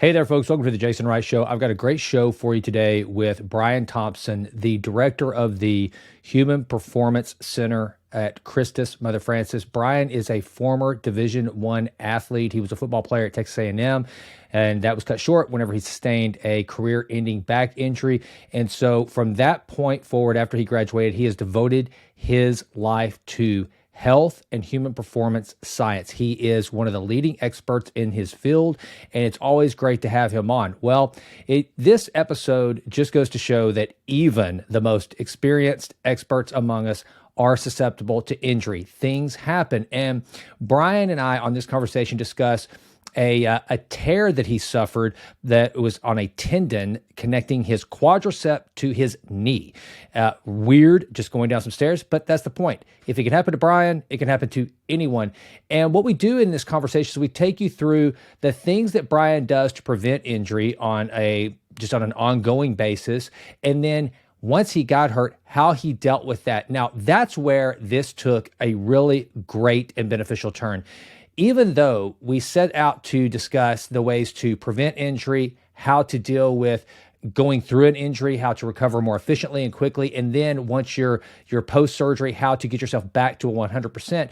Hey there, folks. Welcome to the Jason Wright Show. I've got a great show for you today with Brian Thompson, the director of the Human Performance Center at Christus, Mother Francis. Brian is a former Division I athlete. He was a football player at Texas A&M, and that was cut short whenever he sustained a career-ending back injury. And so from that point forward, after he graduated, he has devoted his life to health and human performance science. He is one of the leading experts in his field, and it's always great to have him on. Well, this episode just goes to show that even the most experienced experts among us are susceptible to injury. Things happen. And Brian and I on this conversation discuss a tear that he suffered that was on a tendon connecting his quadricep to his knee. Weird, just going down some stairs, but that's the point. If it can happen to Brian, it can happen to anyone. And what we do in this conversation is we take you through the things that Brian does to prevent injury on an ongoing basis, and then once he got hurt, how he dealt with that. Now, that's where this took a really great and beneficial turn. Even though we set out to discuss the ways to prevent injury, how to deal with going through an injury, how to recover more efficiently and quickly, and then once you're post-surgery, how to get yourself back to a 100%,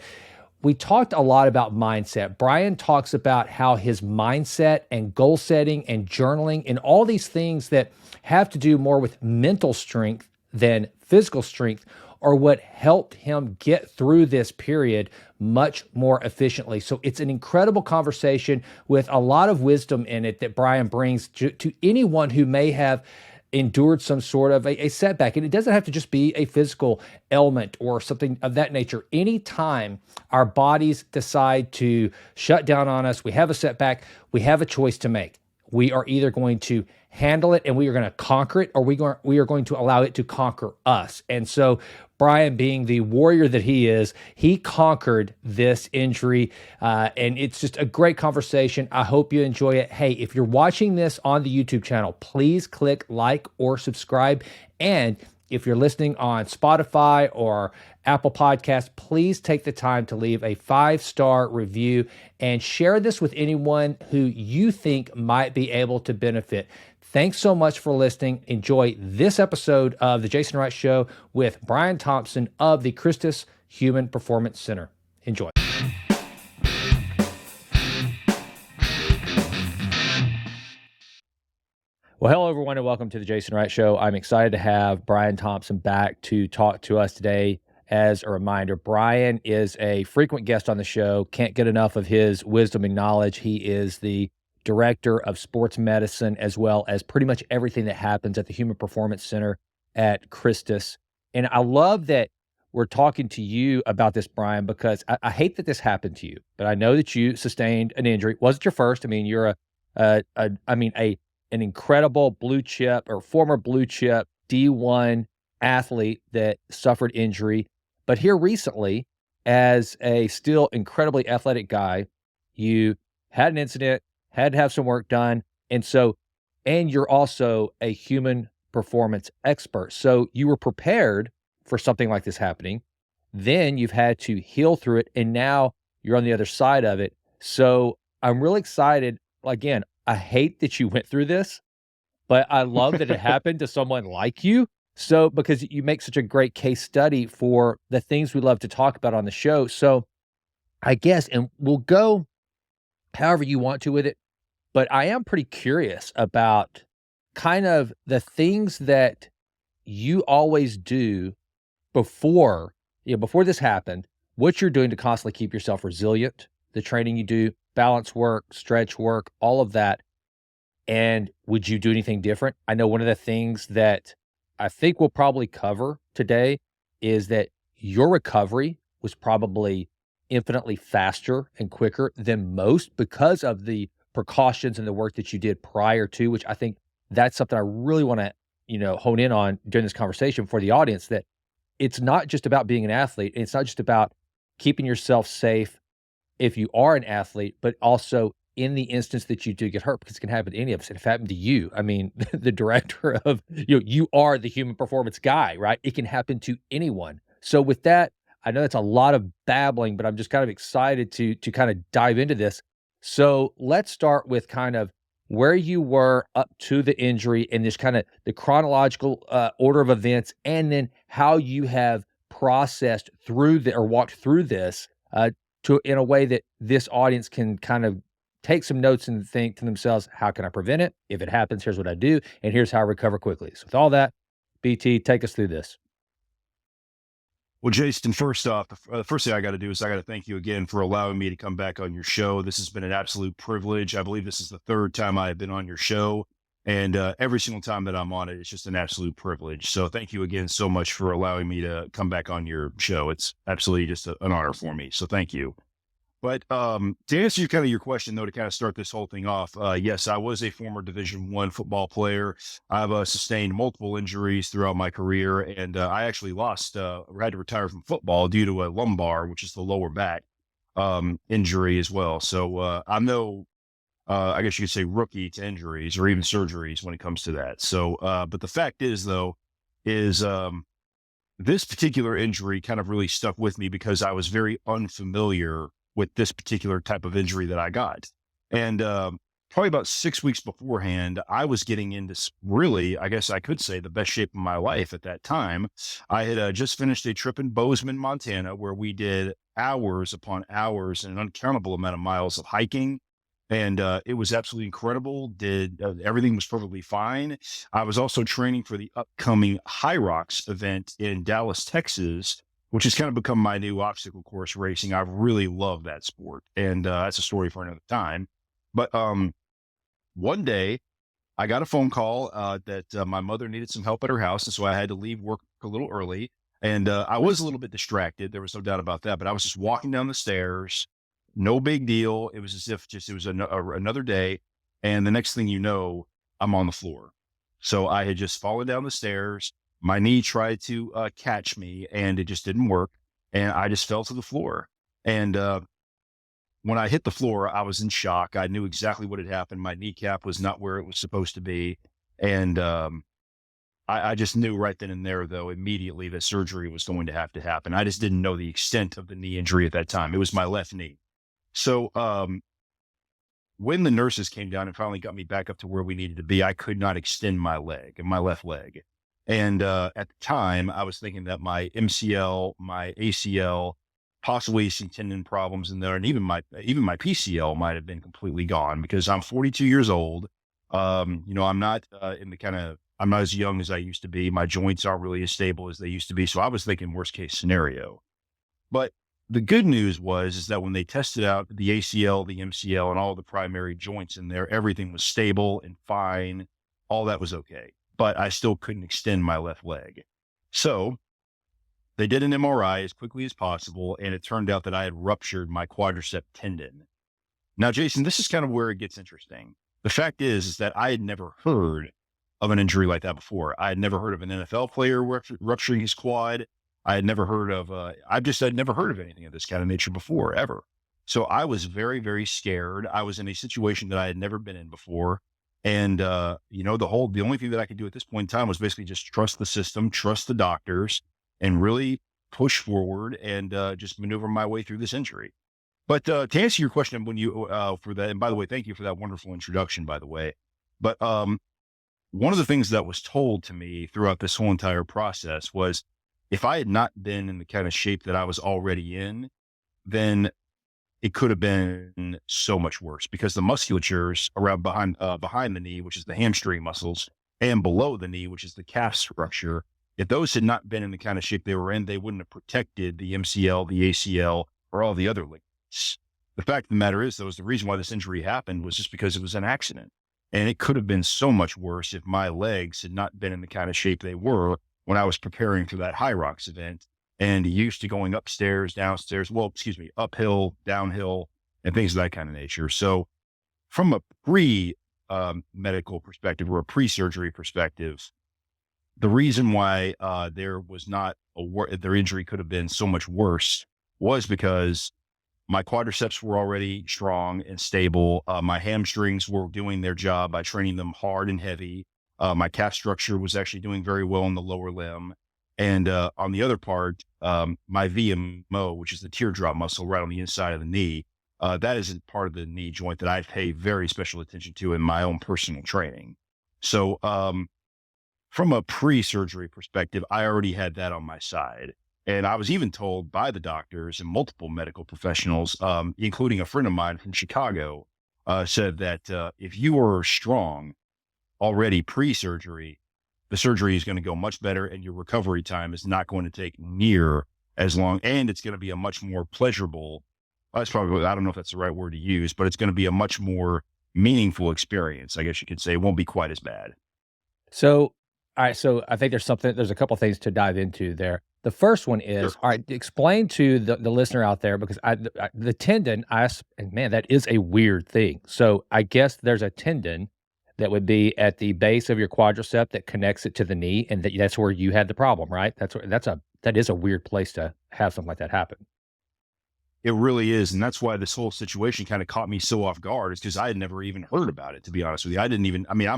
we talked a lot about mindset. Brian talks about how his mindset and goal setting and journaling and all these things that have to do more with mental strength than physical strength are what helped him get through this period much more efficiently. So it's an incredible conversation with a lot of wisdom in it that Brian brings to anyone who may have endured some sort of a setback. And it doesn't have to just be a physical ailment or something of that nature. Anytime our bodies decide to shut down on us, we have a setback, we have a choice to make. We are either going to handle it and we are going to conquer it, or we are going to allow it to conquer us. And so Brian, being the warrior that he is, he conquered this injury, and it's just a great conversation. I hope you enjoy it. Hey, if you're watching this on the YouTube channel, please click like or subscribe. And if you're listening on Spotify or Apple Podcasts, please take the time to leave a 5-star review and share this with anyone who you think might be able to benefit. Thanks so much for listening. Enjoy this episode of The Jason Wright Show with Brian Thompson of the Christus Human Performance Center. Enjoy. Well, hello, everyone, and welcome to The Jason Wright Show. I'm excited to have Brian Thompson back to talk to us today. As a reminder, Brian is a frequent guest on the show. Can't get enough of his wisdom and knowledge. He is the director of sports medicine, as well as pretty much everything that happens at the Human Performance Center at Christus. And I love that we're talking to you about this, Brian, because I hate that this happened to you, but I know that you sustained an injury. Wasn't your first. I mean, you're an incredible blue chip or former blue chip D1 athlete that suffered injury. But here recently, as a still incredibly athletic guy, you had an incident, had to have some work done. And you're also a human performance expert. So you were prepared for something like this happening. Then you've had to heal through it. And now you're on the other side of it. So I'm really excited. Again, I hate that you went through this, but I love that it happened to someone like you. So, because you make such a great case study for the things we love to talk about on the show. So I guess, and we'll go however you want to with it, but I am pretty curious about kind of the things that you always do before this happened, what you're doing to constantly keep yourself resilient, the training you do, balance work, stretch work, all of that. And would you do anything different? I know one of the things that I think we'll probably cover today is that your recovery was probably infinitely faster and quicker than most because of the precautions and the work that you did prior to, which I think that's something I really want to, hone in on during this conversation for the audience, that it's not just about being an athlete. And it's not just about keeping yourself safe if you are an athlete, but also in the instance that you do get hurt, because it can happen to any of us. It happened to you. I mean, the director of, you are the human performance guy, right? It can happen to anyone. So with that, I know that's a lot of babbling, but I'm just kind of excited to kind of dive into this. So let's start with kind of where you were up to the injury and just kind of the chronological order of events, and then how you have processed through or walked through this to in a way that this audience can kind of take some notes and think to themselves, how can I prevent it? If it happens, here's what I do, and here's how I recover quickly. So with all that, BT, take us through this. Well, Jason, first off, the first thing I got to do is I got to thank you again for allowing me to come back on your show. This has been an absolute privilege. I believe this is the third time I have been on your show, and every single time that I'm on it, it's just an absolute privilege. So thank you again so much for allowing me to come back on your show. It's absolutely just an honor for me. So thank you. But to answer your question, though, to kind of start this whole thing off, yes, I was a former Division I football player. I've sustained multiple injuries throughout my career, and I actually had to retire from football due to a lumbar, which is the lower back injury as well. So I'm no, I guess you could say, rookie to injuries or even surgeries when it comes to that. So, but the fact is, though, is this particular injury kind of really stuck with me because I was very unfamiliar with this particular type of injury that I got. And probably about 6 weeks beforehand, I was getting into really, I guess I could say, the best shape of my life at that time. I had just finished a trip in Bozeman, Montana, where we did hours upon hours and an uncountable amount of miles of hiking. And it was absolutely incredible. Everything was perfectly fine. I was also training for the upcoming High Rocks event in Dallas, Texas, which has kind of become my new obstacle course racing. I really love that sport, and that's a story for another time. But one day, I got a phone call that my mother needed some help at her house, and so I had to leave work a little early. And I was a little bit distracted. There was no doubt about that. But I was just walking down the stairs, no big deal. It was as if it was another day. And the next thing you know, I'm on the floor. So I had just fallen down the stairs. My knee tried to catch me, and it just didn't work. And I just fell to the floor. And when I hit the floor, I was in shock. I knew exactly what had happened. My kneecap was not where it was supposed to be. And I just knew right then and there, though, immediately that surgery was going to have to happen. I just didn't know the extent of the knee injury at that time. It was my left knee. So when the nurses came down and finally got me back up to where we needed to be, I could not extend my left leg. And at the time, I was thinking that my MCL, my ACL, possibly some tendon problems in there, and even my PCL might have been completely gone because I'm 42 years old. I'm not I'm not as young as I used to be. My joints aren't really as stable as they used to be. So I was thinking worst case scenario. But the good news is that when they tested out the ACL, the MCL, and all the primary joints in there, everything was stable and fine. All that was okay. But I still couldn't extend my left leg. So they did an MRI as quickly as possible, and it turned out that I had ruptured my quadricep tendon. Now, Jason, this is kind of where it gets interesting. The fact is that I had never heard of an injury like that before. I had never heard of an NFL player rupturing his quad. I had never heard of, I'd never heard of anything of this kind of nature before, ever. So I was very, very scared. I was in a situation that I had never been in before. And, the only thing that I could do at this point in time was basically just trust the system, trust the doctors, and really push forward and just maneuver my way through this injury. But to answer your question, when you for that, and by the way, thank you for that wonderful introduction, by the way. But one of the things that was told to me throughout this whole entire process was if I had not been in the kind of shape that I was already in, then it could have been so much worse because the musculatures around behind the knee, which is the hamstring muscles, and below the knee, which is the calf structure, if those had not been in the kind of shape they were in, they wouldn't have protected the MCL, the ACL, or all the other ligaments. The fact of the matter is, though, the reason why this injury happened was just because it was an accident. And it could have been so much worse if my legs had not been in the kind of shape they were when I was preparing for that High Rocks event and used to going upstairs, downstairs, uphill, downhill, and things of that kind of nature. So from a pre-medical perspective or a pre-surgery perspective, the reason why their injury could have been so much worse was because my quadriceps were already strong and stable. My hamstrings were doing their job by training them hard and heavy. My calf structure was actually doing very well in the lower limb. And on the other part, my VMO, which is the teardrop muscle right on the inside of the knee, that is a part of the knee joint that I pay very special attention to in my own personal training. So, from a pre-surgery perspective, I already had that on my side. And I was even told by the doctors and multiple medical professionals, including a friend of mine from Chicago, said that if you are strong already pre-surgery, the surgery is going to go much better and your recovery time is not going to take near as long. And it's going to be a much more pleasurable, that's probably, I don't know if that's the right word to use, but it's going to be a much more meaningful experience. I guess you could say it won't be quite as bad. So, all right. So I think there's a couple things to dive into there. The first one Sure. is, all right, explain to the listener out there, because the tendon, and man, that is a weird thing. So I guess there's a tendon that would be at the base of your quadricep that connects it to the knee, and that's where you had the problem, right? That is a weird place to have something like that happen. It really is. And that's why this whole situation kind of caught me so off guard, is because I had never even heard about it, to be honest with you. I didn't even, I mean,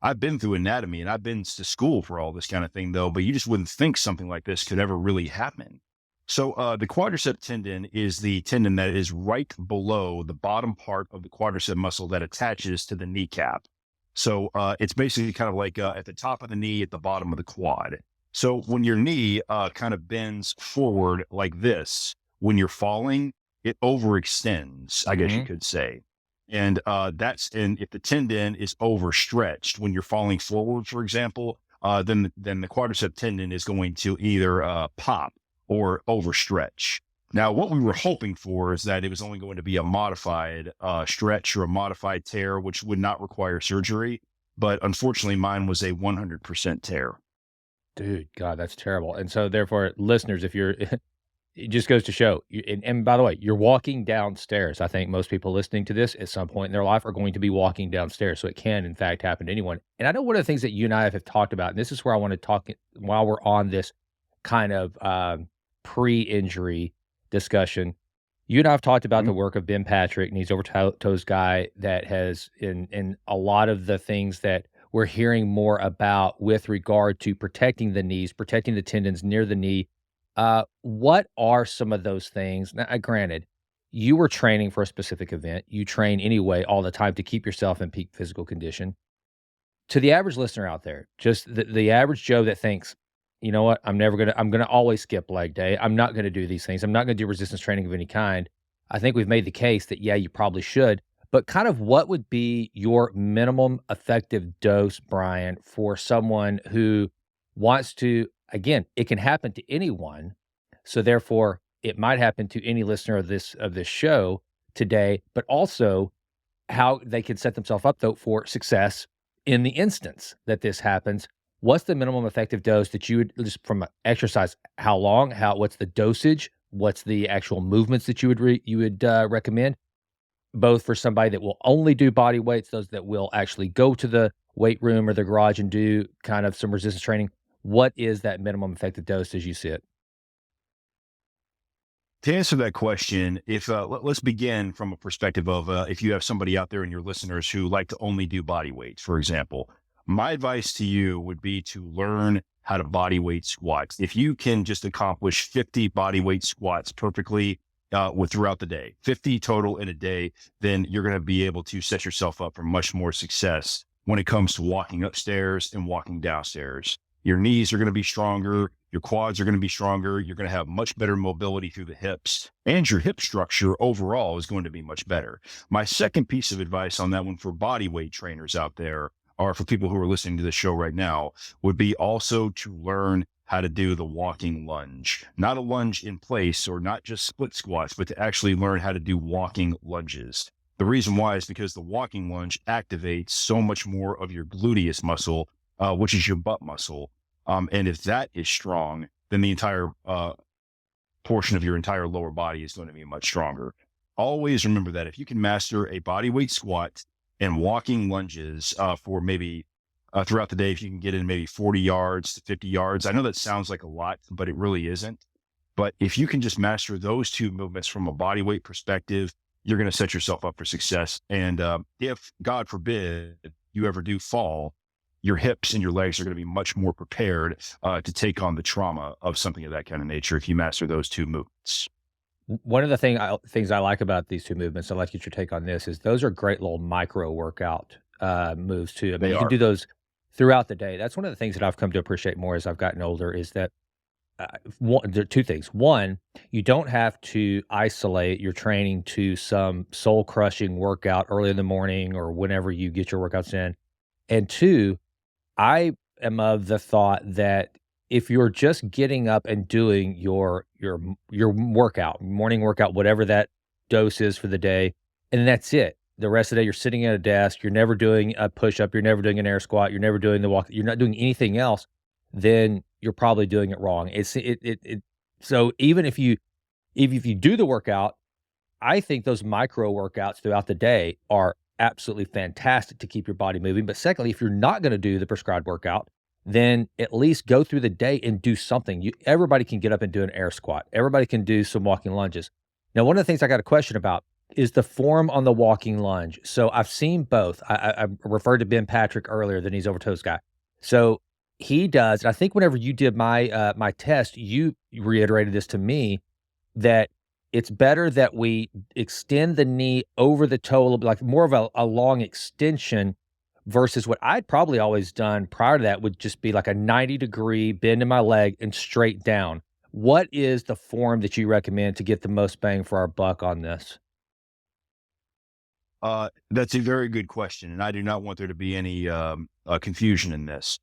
I've been through anatomy and I've been to school for all this kind of thing though, but you just wouldn't think something like this could ever really happen. So, the quadricep tendon is the tendon that is right below the bottom part of the quadricep muscle that attaches to the kneecap. So, it's basically kind of like at the top of the knee, at the bottom of the quad. So when your knee kind of bends forward like this, when you're falling, it overextends, I guess you Hmm. could say. And and if the tendon is overstretched when you're falling forward, for example, then the quadricep tendon is going to either pop or overstretch. Now, what we were hoping for is that it was only going to be a modified stretch or a modified tear, which would not require surgery. But unfortunately, mine was a 100% tear. Dude, God, that's terrible. And so, therefore, listeners, if you're it just goes to show, and by the way, you're walking downstairs. I think most people listening to this at some point in their life are going to be walking downstairs, so it can, in fact, happen to anyone. And I know one of the things that you and I have talked about, and this is where I want to talk while we're on this kind of pre-injury discussion. You and I have talked about Mhm. the work of Ben Patrick, and he's over toes guy that has in a lot of the things that we're hearing more about with regard to protecting the knees, protecting the tendons near the knee. What are some of those things? Now, granted, you were training for a specific event. You train anyway all the time to keep yourself in peak physical condition. To the average listener out there, just the average Joe that thinks, you know what, I'm gonna always skip leg day. I'm not gonna do these things. I'm not gonna do resistance training of any kind. I think we've made the case that yeah, you probably should. But kind of what would be your minimum effective dose, Brian, for someone who wants to, again, it can happen to anyone. So therefore, it might happen to any listener of this show today, but also how they can set themselves up though for success in the instance that this happens. What's the minimum effective dose that you would, just from a exercise? How long? What's the dosage? What's the actual movements that you would recommend? Both for somebody that will only do body weights, those that will actually go to the weight room or the garage and do kind of some resistance training. What is that minimum effective dose as you see it? To answer that question, if let's begin from a perspective of if you have somebody out there in your listeners who like to only do body weights, for example, my advice to you would be to learn how to body weight squats. If you can just accomplish 50 body weight squats perfectly throughout the day, 50 total in a day, then you're going to be able to set yourself up for much more success when it comes to walking upstairs and walking downstairs. Your knees are going to be stronger. Your quads are going to be stronger. You're going to have much better mobility through the hips, and your hip structure overall is going to be much better. My second piece of advice on that one for body weight trainers out there, or for people who are listening to the show right now, would be also to learn how to do the walking lunge, not a lunge in place or not just split squats, but to actually learn how to do walking lunges. The reason why is because the walking lunge activates so much more of your gluteus muscle, which is your butt muscle. And if that is strong, then the entire portion of your entire lower body is going to be much stronger. Always remember that if you can master a body weight squat and walking lunges for maybe throughout the day, if you can get in maybe 40 yards to 50 yards, I know that sounds like a lot, but it really isn't. But if you can just master those two movements from a body weight perspective, you're going to set yourself up for success. And if, God forbid, you ever do fall, your hips and your legs are going to be much more prepared to take on the trauma of something of that kind of nature if you master those two movements. One of the things I like about these two movements, I'd like to get your take on this, is those are great little micro workout moves too. I mean, They you can are. do those throughout the day. That's one of the things that I've come to appreciate more as I've gotten older is that uh, there are two things. One, you don't have to isolate your training to some soul crushing workout early in the morning or whenever you get your workouts in. And two, I am of the thought that if you're just getting up and doing your workout, morning workout, whatever that dose is for the day, and that's it. The rest of the day, you're sitting at a desk, you're never doing a push up, you're never doing an air squat, you're never doing the walk, you're not doing anything else, then you're probably doing it wrong. So even if you do the workout, I think those micro workouts throughout the day are absolutely fantastic to keep your body moving. But secondly, if you're not going to do the prescribed workout, then at least go through the day and do something. Everybody can get up and do an air squat. Everybody can do some walking lunges. Now, one of the things I got a question about is the form on the walking lunge. So I've seen both. I referred to Ben Patrick earlier, the knees over toes guy. So he does, and I think whenever you did my test, you reiterated this to me that it's better that we extend the knee over the toe a little bit, like more of a long extension versus what I'd probably always done prior to that would just be like a 90-degree bend in my leg and straight down. What is the form that you recommend to get the most bang for our buck on this? That's a very good question, and I do not want there to be any confusion in this.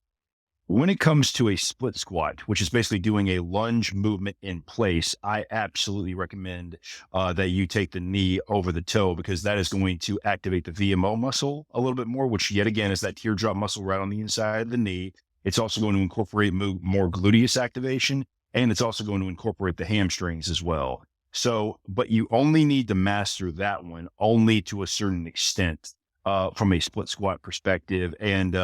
When it comes to a split squat, which is basically doing a lunge movement in place, I absolutely recommend that you take the knee over the toe because that is going to activate the VMO muscle a little bit more, which yet again is that teardrop muscle right on the inside of the knee. It's also going to incorporate more gluteus activation, and it's also going to incorporate the hamstrings as well. So, but you only need to master that one only to a certain extent from a split squat perspective. And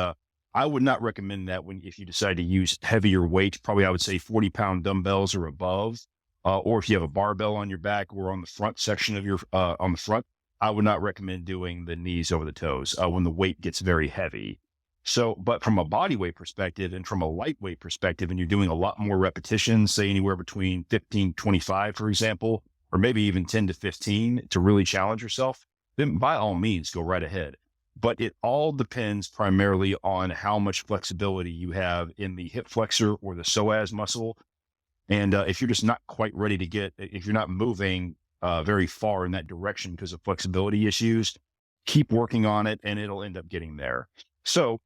I would not recommend that if you decide to use heavier weight, probably I would say 40-pound dumbbells or above, or if you have a barbell on your back or on the front section of on the front, I would not recommend doing the knees over the toes when the weight gets very heavy. So, but from a body weight perspective and from a lightweight perspective, and you're doing a lot more repetitions, say anywhere between 15, 25, for example, or maybe even 10 to 15 to really challenge yourself, then by all means, go right ahead. But it all depends primarily on how much flexibility you have in the hip flexor or the psoas muscle. And if you're just not quite ready if you're not moving very far in that direction because of flexibility issues, keep working on it and it'll end up getting there. So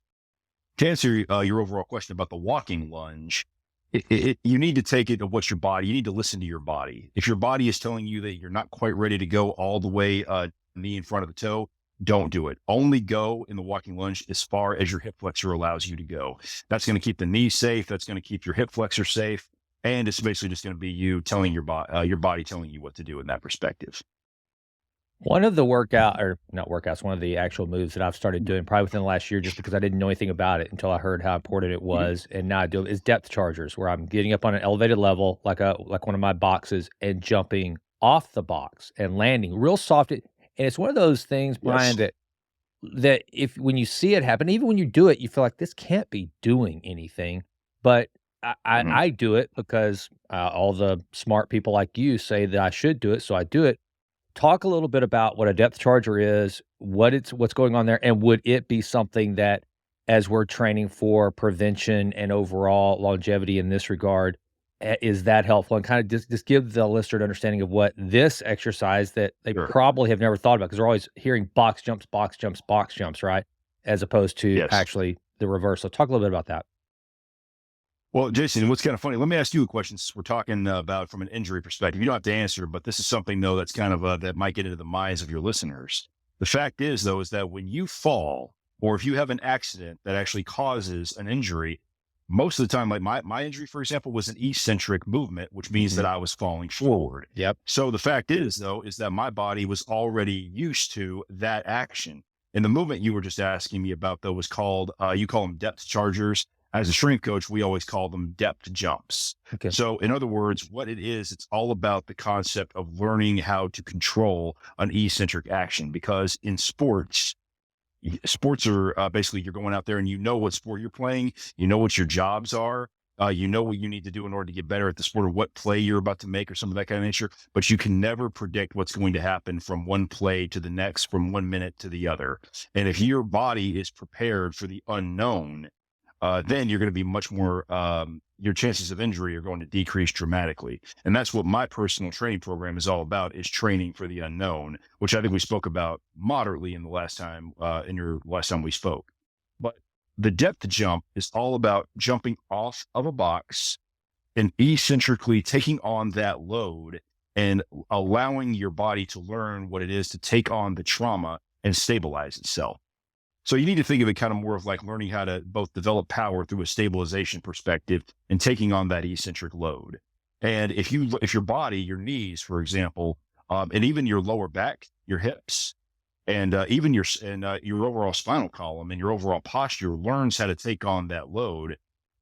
to answer your overall question about the walking lunge, you need to take it of what's your body. You need to listen to your body. If your body is telling you that you're not quite ready to go all the way knee in front of the toe, don't do it. Only go in the walking lunge as far as your hip flexor allows you to go. That's going to keep the knee safe. That's going to keep your hip flexor safe. And it's basically just going to be you telling your body telling you what to do in that perspective. One of the not workouts, one of the actual moves that I've started doing probably within the last year just because I didn't know anything about it until I heard how important it was, and now I do it, is depth chargers, where I'm getting up on an elevated level, like one of my boxes, and jumping off the box and landing real soft. And it's one of those things, Brian, Yes. that if when you see it happen, even when you do it, you feel like this can't be doing anything. But Mhm. I do it because all the smart people like you say that I should do it, so I do it. Talk a little bit about what a depth charger is, what's going on there, and would it be something that, as we're training for prevention and overall longevity in this regard, is that helpful? And kind of just give the listener an understanding of what this exercise that they Sure. probably have never thought about because they're always hearing box jumps, box jumps, right? As opposed to Yes. actually the reverse. So talk a little bit about that. Well, Jason, what's kind of funny, let me ask you a question since we're talking about from an injury perspective. You don't have to answer, but this is something, though, that's kind of that might get into the minds of your listeners. The fact is, though, is that when you fall or if you have an accident that actually causes an injury, most of the time, like my injury, for example, was an eccentric movement, which means that I was falling forward. Yep. So the fact is, though, is that my body was already used to that action. And the movement you were just asking me about, though, was called, you call them depth chargers. As a strength coach, we always call them depth jumps. Okay. So in other words, what it is, it's all about the concept of learning how to control an eccentric action, because in sports are basically you're going out there and you know what sport you're playing, you know what your jobs are. You know what you need to do in order to get better at the sport, or what play you're about to make, or some of that kind of nature. But you can never predict what's going to happen from one play to the next, from 1 minute to the other. And if your body is prepared for the unknown, then you're going to be much more, your chances of injury are going to decrease dramatically. And that's what my personal training program is all about, is training for the unknown, which I think we spoke about moderately in the last time, in your last time we spoke. But the depth jump is all about jumping off of a box and eccentrically taking on that load and allowing your body to learn what it is to take on the trauma and stabilize itself. So you need to think of it kind of more of like learning how to both develop power through a stabilization perspective and taking on that eccentric load. And if your body, your knees, for example, and even your lower back, your hips, and even your overall spinal column and your overall posture learns how to take on that load,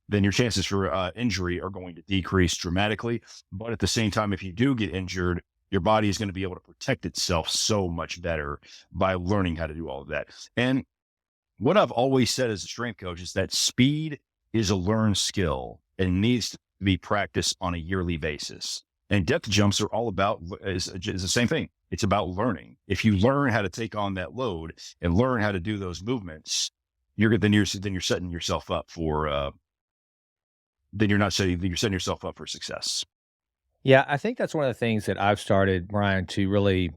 then your chances for injury are going to decrease dramatically. But at the same time, if you do get injured, your body is going to be able to protect itself so much better by learning how to do all of that. And what I've always said as a strength coach is that speed is a learned skill and needs to be practiced on a yearly basis. And depth jumps are all about is the same thing. It's about learning. If you learn how to take on that load and learn how to do those movements, you're setting yourself up for you're setting yourself up for success. Yeah, I think that's one of the things that I've started, Brian, to really,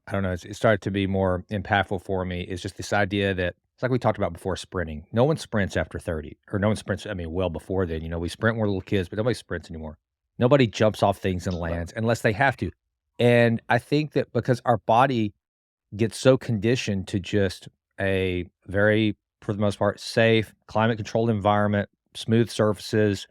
I don't know, it started to be more impactful for me, is just this idea that it's like we talked about before, sprinting. No one sprints after 30, or no one sprints, I mean, well before then. We sprint when we're little kids, but nobody sprints anymore. Nobody jumps off things and Right. lands unless they have to. And I think that because our body gets so conditioned to just a very, for the most part, safe, climate controlled environment, smooth surfaces,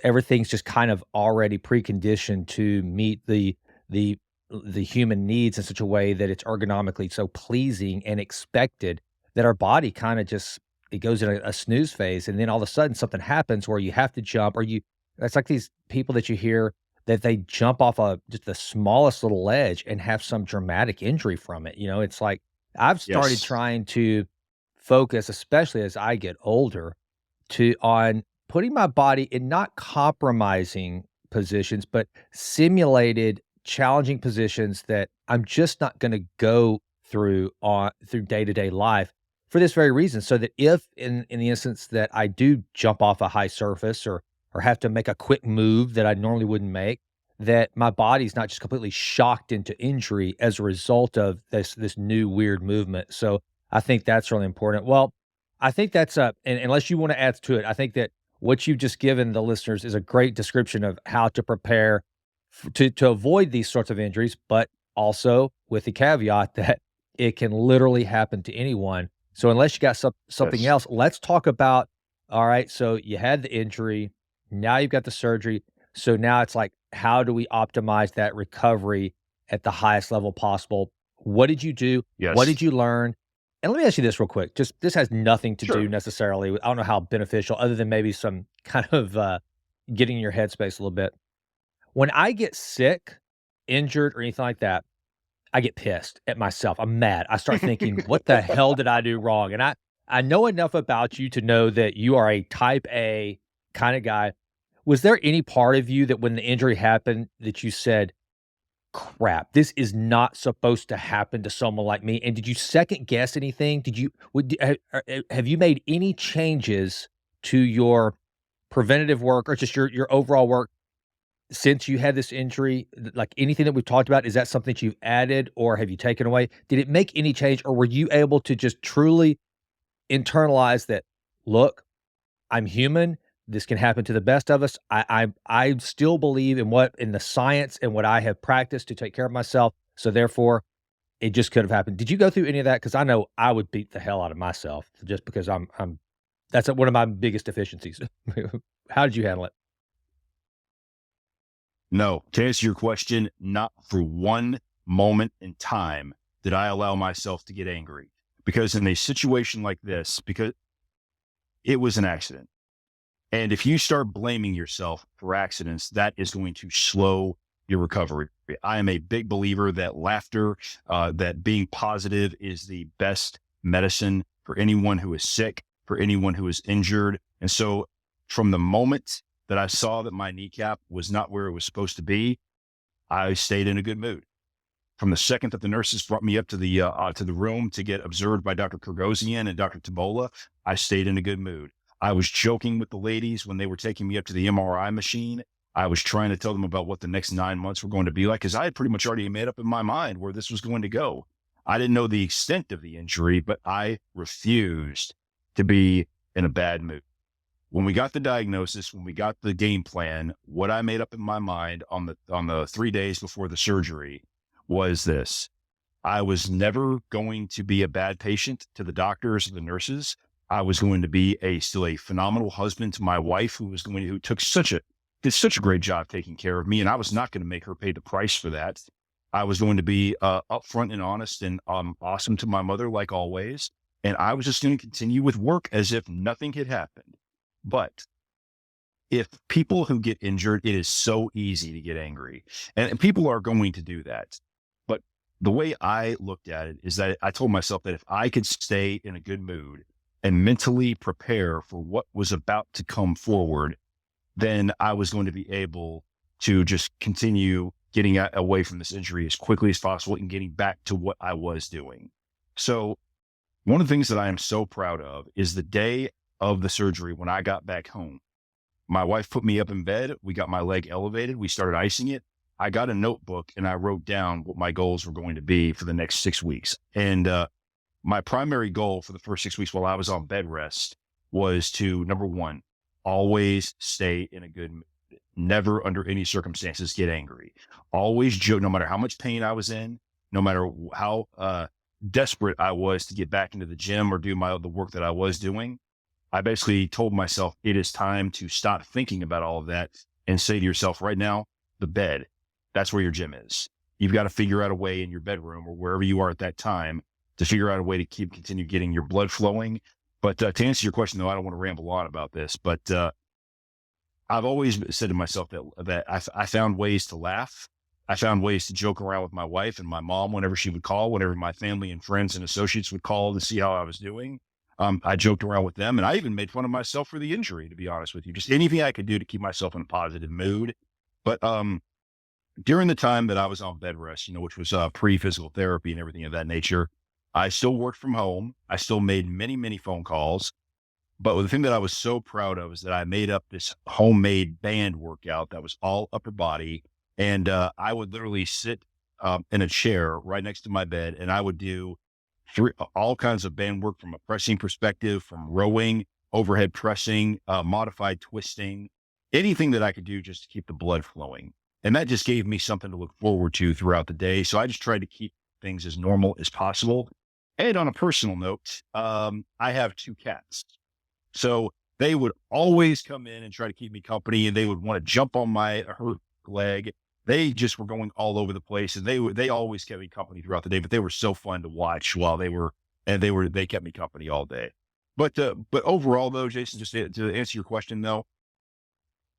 everything's just kind of already preconditioned to meet the the human needs in such a way that it's ergonomically so pleasing and expected, that our body kind of just, it goes in a snooze phase, and then all of a sudden something happens where you have to jump, or you, it's like these people that you hear that they jump off just the smallest little ledge and have some dramatic injury from it. It's like I've started Yes. trying to focus, especially as I get older, to on putting my body in not compromising positions, but simulated challenging positions that I'm just not gonna go through day-to-day life, for this very reason, so that if in the instance that I do jump off a high surface, or have to make a quick move that I normally wouldn't make, that my body's not just completely shocked into injury as a result of this new weird movement. So I think that's really important. Well, I think that's and unless you want to add to it, I think that what you've just given the listeners is a great description of how to prepare to avoid these sorts of injuries, but also with the caveat that it can literally happen to anyone. So unless you got something Yes. else, let's talk about, all right, so you had the injury, now you've got the surgery. So now it's like, how do we optimize that recovery at the highest level possible? What did you do? What Yes. did you learn? And let me ask you this real quick. Just this has nothing to do Sure. necessarily with, I don't know how beneficial, other than maybe some kind of getting in your headspace a little bit. When I get sick, injured, or anything like that, I get pissed at myself. I'm mad. I start thinking, "What the hell did I do wrong?" And I know enough about you to know that you are a type A kinda guy. Was there any part of you that when the injury happened that you said, "Crap, this is not supposed to happen to someone like me," and did you second guess anything? Did you would have you made any changes to your preventative work, or just your overall work since you had this injury? Like, anything that we've talked about, is that something that you've added or have you taken away? Did it make any change, or were you able to just truly internalize that, "Look, I'm human. This can happen to the best of us. I still believe in the science and what I have practiced to take care of myself, so therefore, it just could have happened." Did you go through any of that? Because I know I would beat the hell out of myself just because I'm that's one of my biggest deficiencies. How did you handle it? No, to answer your question, not for one moment in time did I allow myself to get angry, because in a situation like this, because it was an accident. And if you start blaming yourself for accidents, that is going to slow your recovery. I am a big believer that laughter, that being positive is the best medicine for anyone who is sick, for anyone who is injured. And so from the moment that I saw that my kneecap was not where it was supposed to be, I stayed in a good mood. From the second that the nurses brought me up to the room to get observed by Dr. Kurgosian and Dr. Tabola, I stayed in a good mood. I was joking with the ladies when they were taking me up to the MRI machine. I was trying to tell them about what the next 9 months were going to be like, because I had pretty much already made up in my mind where this was going to go. I didn't know the extent of the injury, but I refused to be in a bad mood. When we got the diagnosis, when we got the game plan, what I made up in my mind on the 3 days before the surgery was this: I was never going to be a bad patient to the doctors or the nurses. I was going to be still a phenomenal husband to my wife, who did such a great job taking care of me, and I was not going to make her pay the price for that. I was going to be upfront and honest and awesome to my mother, like always, and I was just going to continue with work as if nothing had happened. But if people who get injured, it is so easy to get angry, and people are going to do that. But the way I looked at it is that I told myself that if I could stay in a good mood and mentally prepare for what was about to come forward, then I was going to be able to just continue getting away from this injury as quickly as possible and getting back to what I was doing. So one of the things that I am so proud of is the day of the surgery, when I got back home, my wife put me up in bed. We got my leg elevated. We started icing it. I got a notebook and I wrote down what my goals were going to be for the next 6 weeks. And my primary goal for the first 6 weeks while I was on bed rest was to, number one, always stay in a good mood. Never under any circumstances get angry. Always joke, no matter how much pain I was in, no matter how desperate I was to get back into the gym or do the work that I was doing. I basically told myself it is time to stop thinking about all of that and say to yourself right now, the bed, that's where your gym is. You've got to figure out a way in your bedroom or wherever you are at that time to figure out a way to continue getting your blood flowing. But to answer your question, though, I don't want to ramble on about this, but I've always said to myself that I found ways to laugh. I found ways to joke around with my wife and my mom whenever she would call, whenever my family and friends and associates would call to see how I was doing. I joked around with them, and I even made fun of myself for the injury, to be honest with you. Just anything I could do to keep myself in a positive mood. But during the time that I was on bed rest, which was pre-physical therapy and everything of that nature, I still worked from home. I still made many, many phone calls. But the thing that I was so proud of is that I made up this homemade band workout that was all upper body. And I would literally sit in a chair right next to my bed, and I would do all kinds of band work from a pressing perspective, from rowing, overhead pressing, modified twisting, anything that I could do just to keep the blood flowing. And that just gave me something to look forward to throughout the day. So I just tried to keep things as normal as possible. And on a personal note, I have 2 cats. So they would always come in and try to keep me company, and they would want to jump on my hurt leg. They just were going all over the place, and they always kept me company throughout the day, but they were so fun to watch while they kept me company all day. But overall though, Jason, just to answer your question though,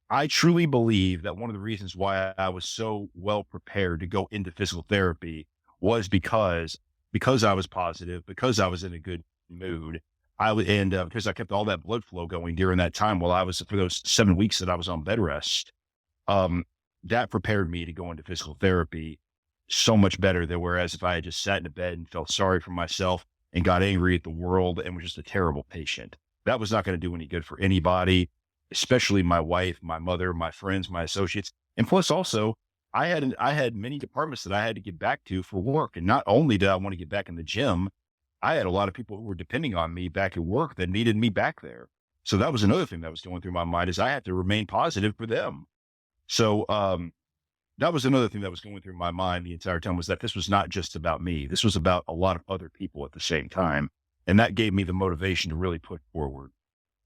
I truly believe that one of the reasons why I was so well prepared to go into physical therapy was because I was positive, because I was in a good mood. Because I kept all that blood flow going during that time for those 7 weeks that I was on bed rest. That prepared me to go into physical therapy so much better than whereas if I had just sat in a bed and felt sorry for myself and got angry at the world and was just a terrible patient. That was not going to do any good for anybody, especially my wife, my mother, my friends, my associates. And plus also, I had many departments that I had to get back to for work. And not only did I want to get back in the gym, I had a lot of people who were depending on me back at work that needed me back there. So that was another thing that was going through my mind, is I had to remain positive for them. So that was another thing that was going through my mind the entire time, was that this was not just about me. This was about a lot of other people at the same time. And that gave me the motivation to really put forward.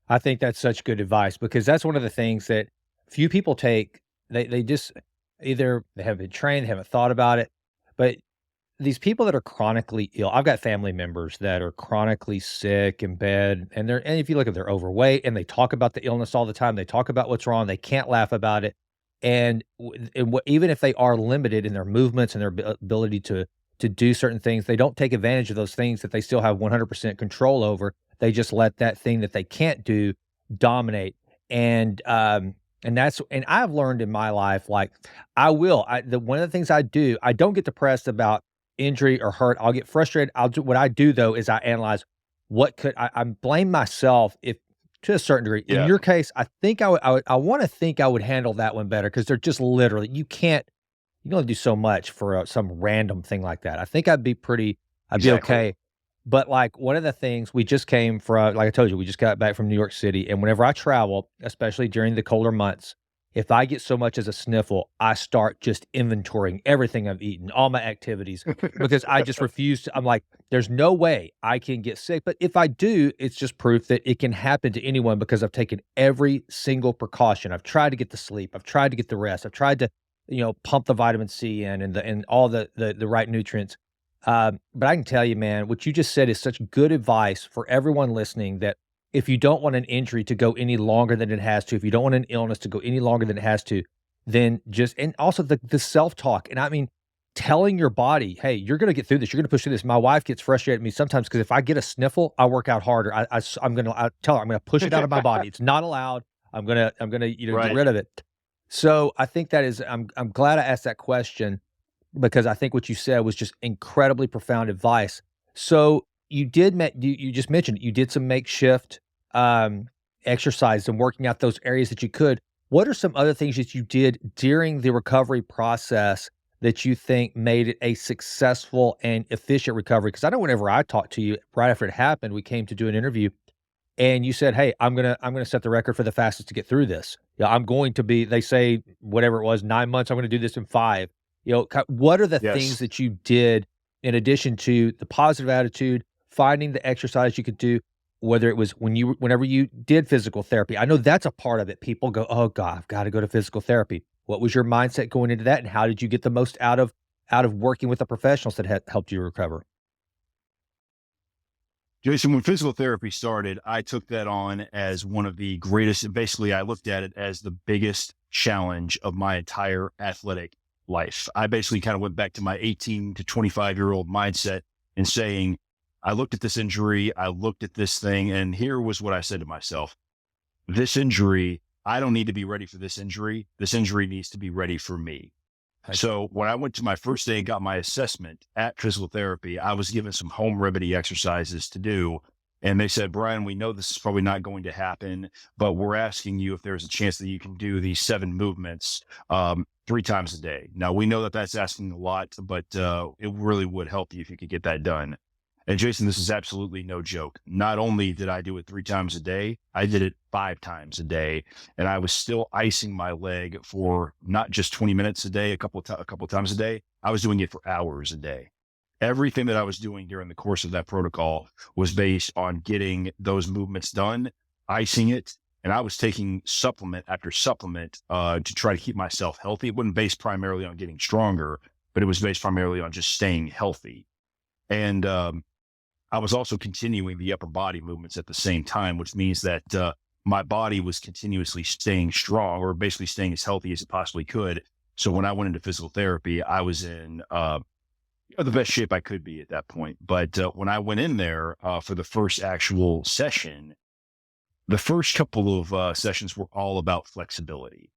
I think that's such good advice, because that's one of the things that few people take. They just either they haven't been trained, they haven't thought about it. But these people that are chronically ill, I've got family members that are chronically sick in bed, and if you look at, they're overweight, and they talk about the illness all the time. They talk about what's wrong. They can't laugh about it. And even if they are limited in their movements and their ability to do certain things, they don't take advantage of those things that they still have 100% control over. They just let that thing that they can't do dominate. And And I've learned in my life, like, one of the things I do, I don't get depressed about injury or hurt. I'll get frustrated. What I do though is I analyze I blame myself if to a certain degree. In Yeah, your case, I think I want to think I would handle that one better because they're just literally, you can only do so much for some random thing like that. I think I'd be exactly. okay. But like one of the things we just came from, like I told you, we just got back from New York City. And whenever I travel, especially during the colder months, if I get so much as a sniffle, I start just inventorying everything I've eaten, all my activities, because I just refuse to. I'm like, there's no way I can get sick. But if I do, it's just proof that it can happen to anyone because I've taken every single precaution. I've tried to get the sleep. I've tried to get the rest. I've tried to pump the vitamin C in and all the right nutrients. But I can tell you, man, what you just said is such good advice for everyone listening that if you don't want an injury to go any longer than it has to, if you don't want an illness to go any longer than it has to, then and also the self-talk. And I mean, telling your body, hey, you're going to get through this. You're going to push through this. My wife gets frustrated at me sometimes because if I get a sniffle, I work out harder. I tell her, I'm going to push it out of my body. It's not allowed. I'm going to, get Right. rid of it. So I think I'm glad I asked that question because I think what you said was just incredibly profound advice. So you just mentioned you did some makeshift exercise and working out those areas that you could. What are some other things that you did during the recovery process that you think made it a successful and efficient recovery? Because I know whenever I talked to you right after it happened, we came to do an interview and you said, "Hey, I'm gonna set the record for the fastest to get through this. Yeah, I'm going to be." They say whatever it was, 9 months. I'm going to do this in 5. What are the things Yes. that you did in addition to the positive attitude, finding the exercise you could do, whether it was whenever you did physical therapy? I know that's a part of it. People go, "Oh God, I've got to go to physical therapy." What was your mindset going into that, and how did you get the most out of working with the professionals that had helped you recover? Jason, when physical therapy started, I took that on as one of the greatest. Basically, I looked at it as the biggest challenge of my entire athletic life. I basically kind of went back to my 18 to 25-year-old mindset and saying, I looked at this injury, I looked at this thing, and here was what I said to myself. This injury, I don't need to be ready for this injury. This injury needs to be ready for me. Heck yeah. So when I went to my first day and got my assessment at physical therapy, I was given some home remedy exercises to do. And they said, Brian, we know this is probably not going to happen, but we're asking you if there's a chance that you can do these 7 movements 3 times a day. Now, we know that that's asking a lot, but it really would help you if you could get that done. And Jason, this is absolutely no joke. Not only did I do it 3 times a day, I did it 5 times a day, and I was still icing my leg for not just 20 minutes a day, a couple of times a day. I was doing it for hours a day. Everything that I was doing during the course of that protocol was based on getting those movements done, icing it, and I was taking supplement after supplement to try to keep myself healthy. It wasn't based primarily on getting stronger, but it was based primarily on just staying healthy. And I was also continuing the upper body movements at the same time, which means that my body was continuously staying strong or basically staying as healthy as it possibly could. So when I went into physical therapy, I was in the best shape I could be at that point. But when I went in there for the first actual session, the first couple of sessions were all about flexibility.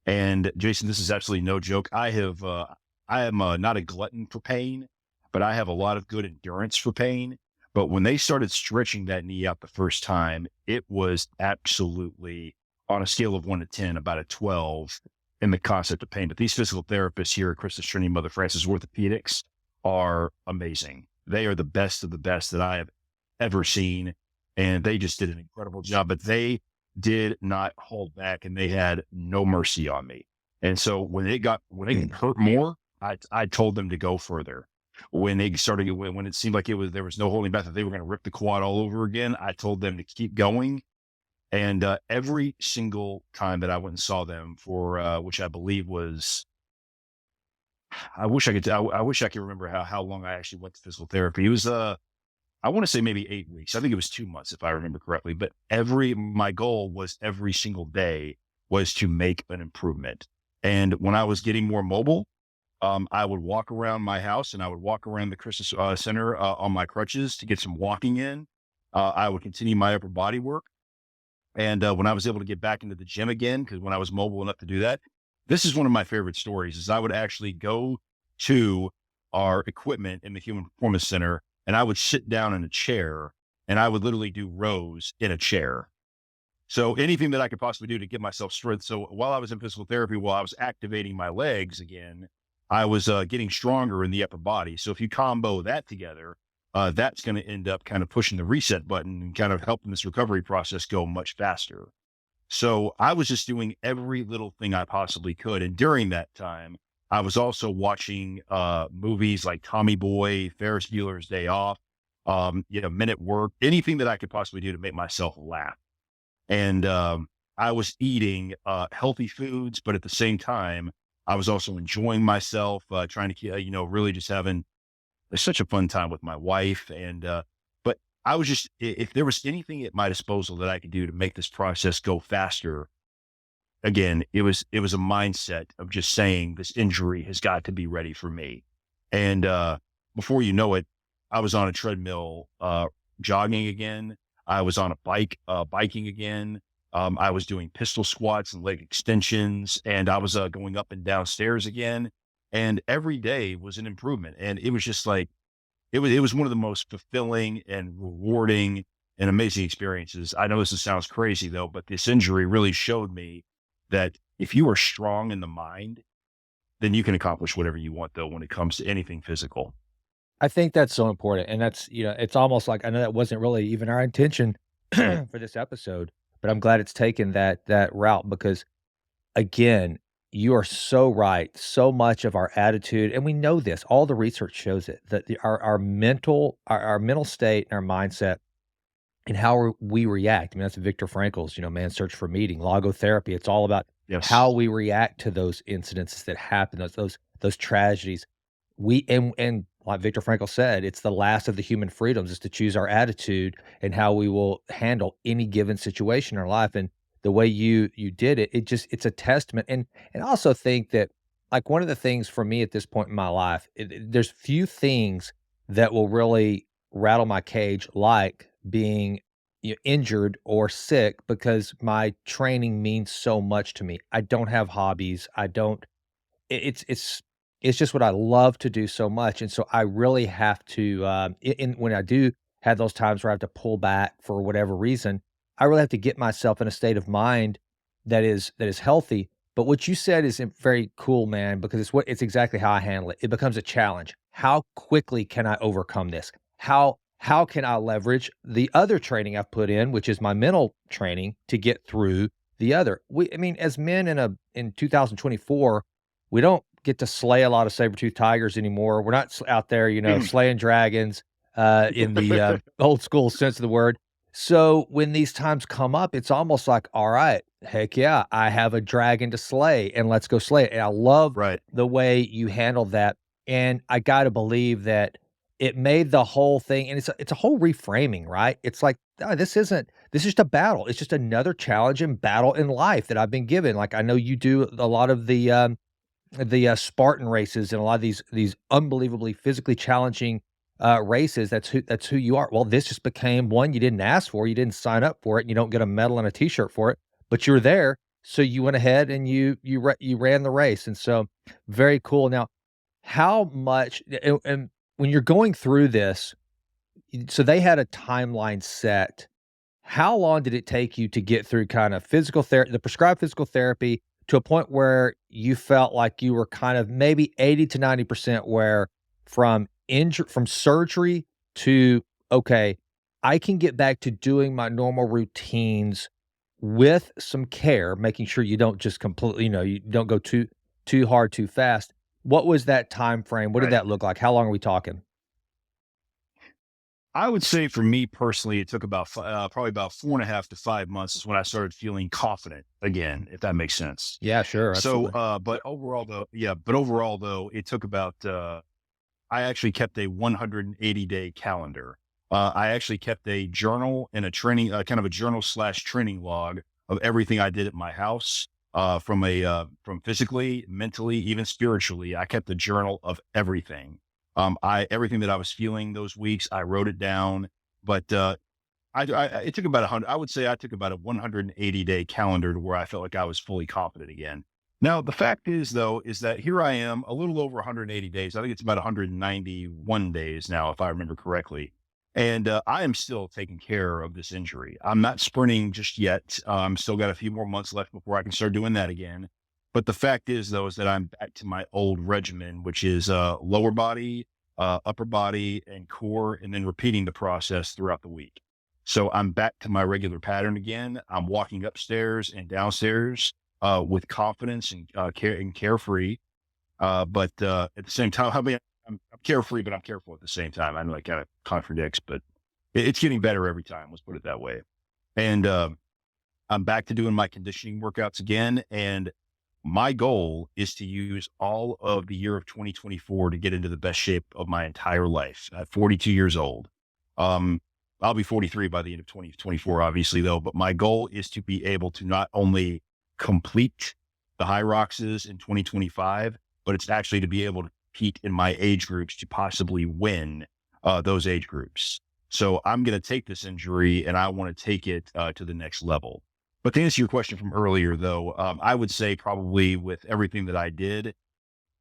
And Jason, this is absolutely no joke. I am not a glutton for pain, but I have a lot of good endurance for pain. But when they started stretching that knee out the first time, it was absolutely on a scale of 1 to 10, about a 12 in the concept of pain. But these physical therapists here at Christus Trinity Mother Frances Orthopedics are amazing. They are the best of the best that I have ever seen. And they just did an incredible job, but they did not hold back and they had no mercy on me. And so when it hurt more, I told them to go further. When it seemed like there was no holding back, that they were going to rip the quad all over again, I told them to keep going. And every single time that I went and saw them for, which I believe was, I wish I could remember how long I actually went to physical therapy. It was, I want to say maybe 8 weeks. I think it was 2 months if I remember correctly, but my goal was every single day was to make an improvement. And when I was getting more mobile, I would walk around my house and I would walk around the Christus Center on my crutches to get some walking in. I would continue my upper body work. And when I was able to get back into the gym again, because when I was mobile enough to do that, this is one of my favorite stories. Is I would actually go to our equipment in the Human Performance Center, and I would sit down in a chair, and I would literally do rows in a chair. So anything that I could possibly do to give myself strength. So while I was in physical therapy, while I was activating my legs again, I was getting stronger in the upper body. So if you combo that together, that's going to end up kind of pushing the reset button and kind of helping this recovery process go much faster. So I was just doing every little thing I possibly could. And during that time, I was also watching movies like Tommy Boy, Ferris Bueller's Day Off, Men at Work, anything that I could possibly do to make myself laugh. And I was eating healthy foods, but at the same time, I was also enjoying myself, trying to, really just having such a fun time with my wife. And, but I was just, if there was anything at my disposal that I could do to make this process go faster, again, it was a mindset of just saying this injury has got to be ready for me. And before you know it, I was on a treadmill, jogging again. I was on a bike, biking again. I was doing pistol squats and leg extensions, and I was going up and down stairs again. And every day was an improvement. And it was just like, it was one of the most fulfilling and rewarding and amazing experiences. I know this sounds crazy though, but this injury really showed me that if you are strong in the mind, then you can accomplish whatever you want though, when it comes to anything physical. I think that's so important, and that's, it's almost like, I know that wasn't really even our intention for this episode, but I'm glad it's taken that route because, again, you are so right. So much of our attitude, and we know this, all the research shows it, that our mental state and our mindset and how we react. I mean, that's Viktor Frankl's, Man's Search for Meaning, logotherapy. It's all about how Yes. we react to those incidents that happen, those tragedies. And like Viktor Frankl said, it's the last of the human freedoms is to choose our attitude and how we will handle any given situation in our life. And the way you did it, it's a testament. And I also think that, like, one of the things for me at this point in my life, there's few things that will really rattle my cage like being, injured or sick, because my training means so much to me. I don't have hobbies. I don't it it's just what I love to do so much, and so I really have to, in when I do have those times where I have to pull back for whatever reason, I really have to get myself in a state of mind that is healthy. But what you said is very cool, man, because it's exactly how I handle it. It becomes a challenge. How quickly can I overcome this? How can I leverage the other training I've put in, which is my mental training, to get through the other? I mean, as men in 2024, we don't get to slay a lot of saber-toothed tigers anymore. We're not out there, slaying dragons, in the, old school sense of the word. So when these times come up, it's almost like, all right, heck yeah, I have a dragon to slay and let's go slay it. And I love Right. the way you handled that. And I got to believe that it made the whole thing, and it's a whole reframing, right? It's like, "Oh, this is just a battle. It's just another challenge and battle in life that I've been given." Like, I know you do a lot of the Spartan races and a lot of these unbelievably physically challenging, races. That's who you are. Well, this just became one you didn't ask for, you didn't sign up for it, and you don't get a medal and a T-shirt for it, but you were there, so you went ahead and you ran the race, and so very cool. Now, how much and when you're going through this, so they had a timeline set. How long did it take you to get through kind of the prescribed physical therapy, to a point where you felt like you were kind of maybe 80 to 90% where from surgery to, okay, I can get back to doing my normal routines with some care, making sure you don't just completely, you don't go too hard too fast. What was that time frame? What did Right. that look like? How long are we talking? I would say for me personally, it took about probably about 4.5 to 5 months is when I started feeling confident again, if that makes sense. Yeah, sure, So, absolutely. but overall though, it took about, I actually kept a 180-day calendar. I actually kept a journal and a training, kind of a journal slash training log of everything I did at my house, from physically, mentally, even spiritually. I kept a journal of everything. Everything that I was feeling those weeks, I wrote it down. But it took about 100. I would say I took about a 180-day calendar to where I felt like I was fully confident again. Now, the fact is, though, is that here I am, a little over 180 days. I think it's about 191 days now, if I remember correctly. And I am still taking care of this injury. I'm not sprinting just yet. I'm still got a few more months left before I can start doing that again. But the fact is, though, is that I'm back to my old regimen, which is lower body, upper body, and core, and then repeating the process throughout the week. So I'm back to my regular pattern again. I'm walking upstairs and downstairs with confidence and carefree. But at the same time, I mean, I'm carefree, but I'm careful at the same time. I know it kind of contradicts, but it's getting better every time. Let's put it that way. And I'm back to doing my conditioning workouts again. And my goal is to use all of the year of 2024 to get into the best shape of my entire life. At 42 years old. I'll be 43 by the end of 2024, obviously, though. But my goal is to be able to not only complete the high roxes in 2025, but it's actually to be able to compete in my age groups to possibly win those age groups. So I'm going to take this injury and I want to take it to the next level. But to answer your question from earlier, though, I would say probably with everything that I did,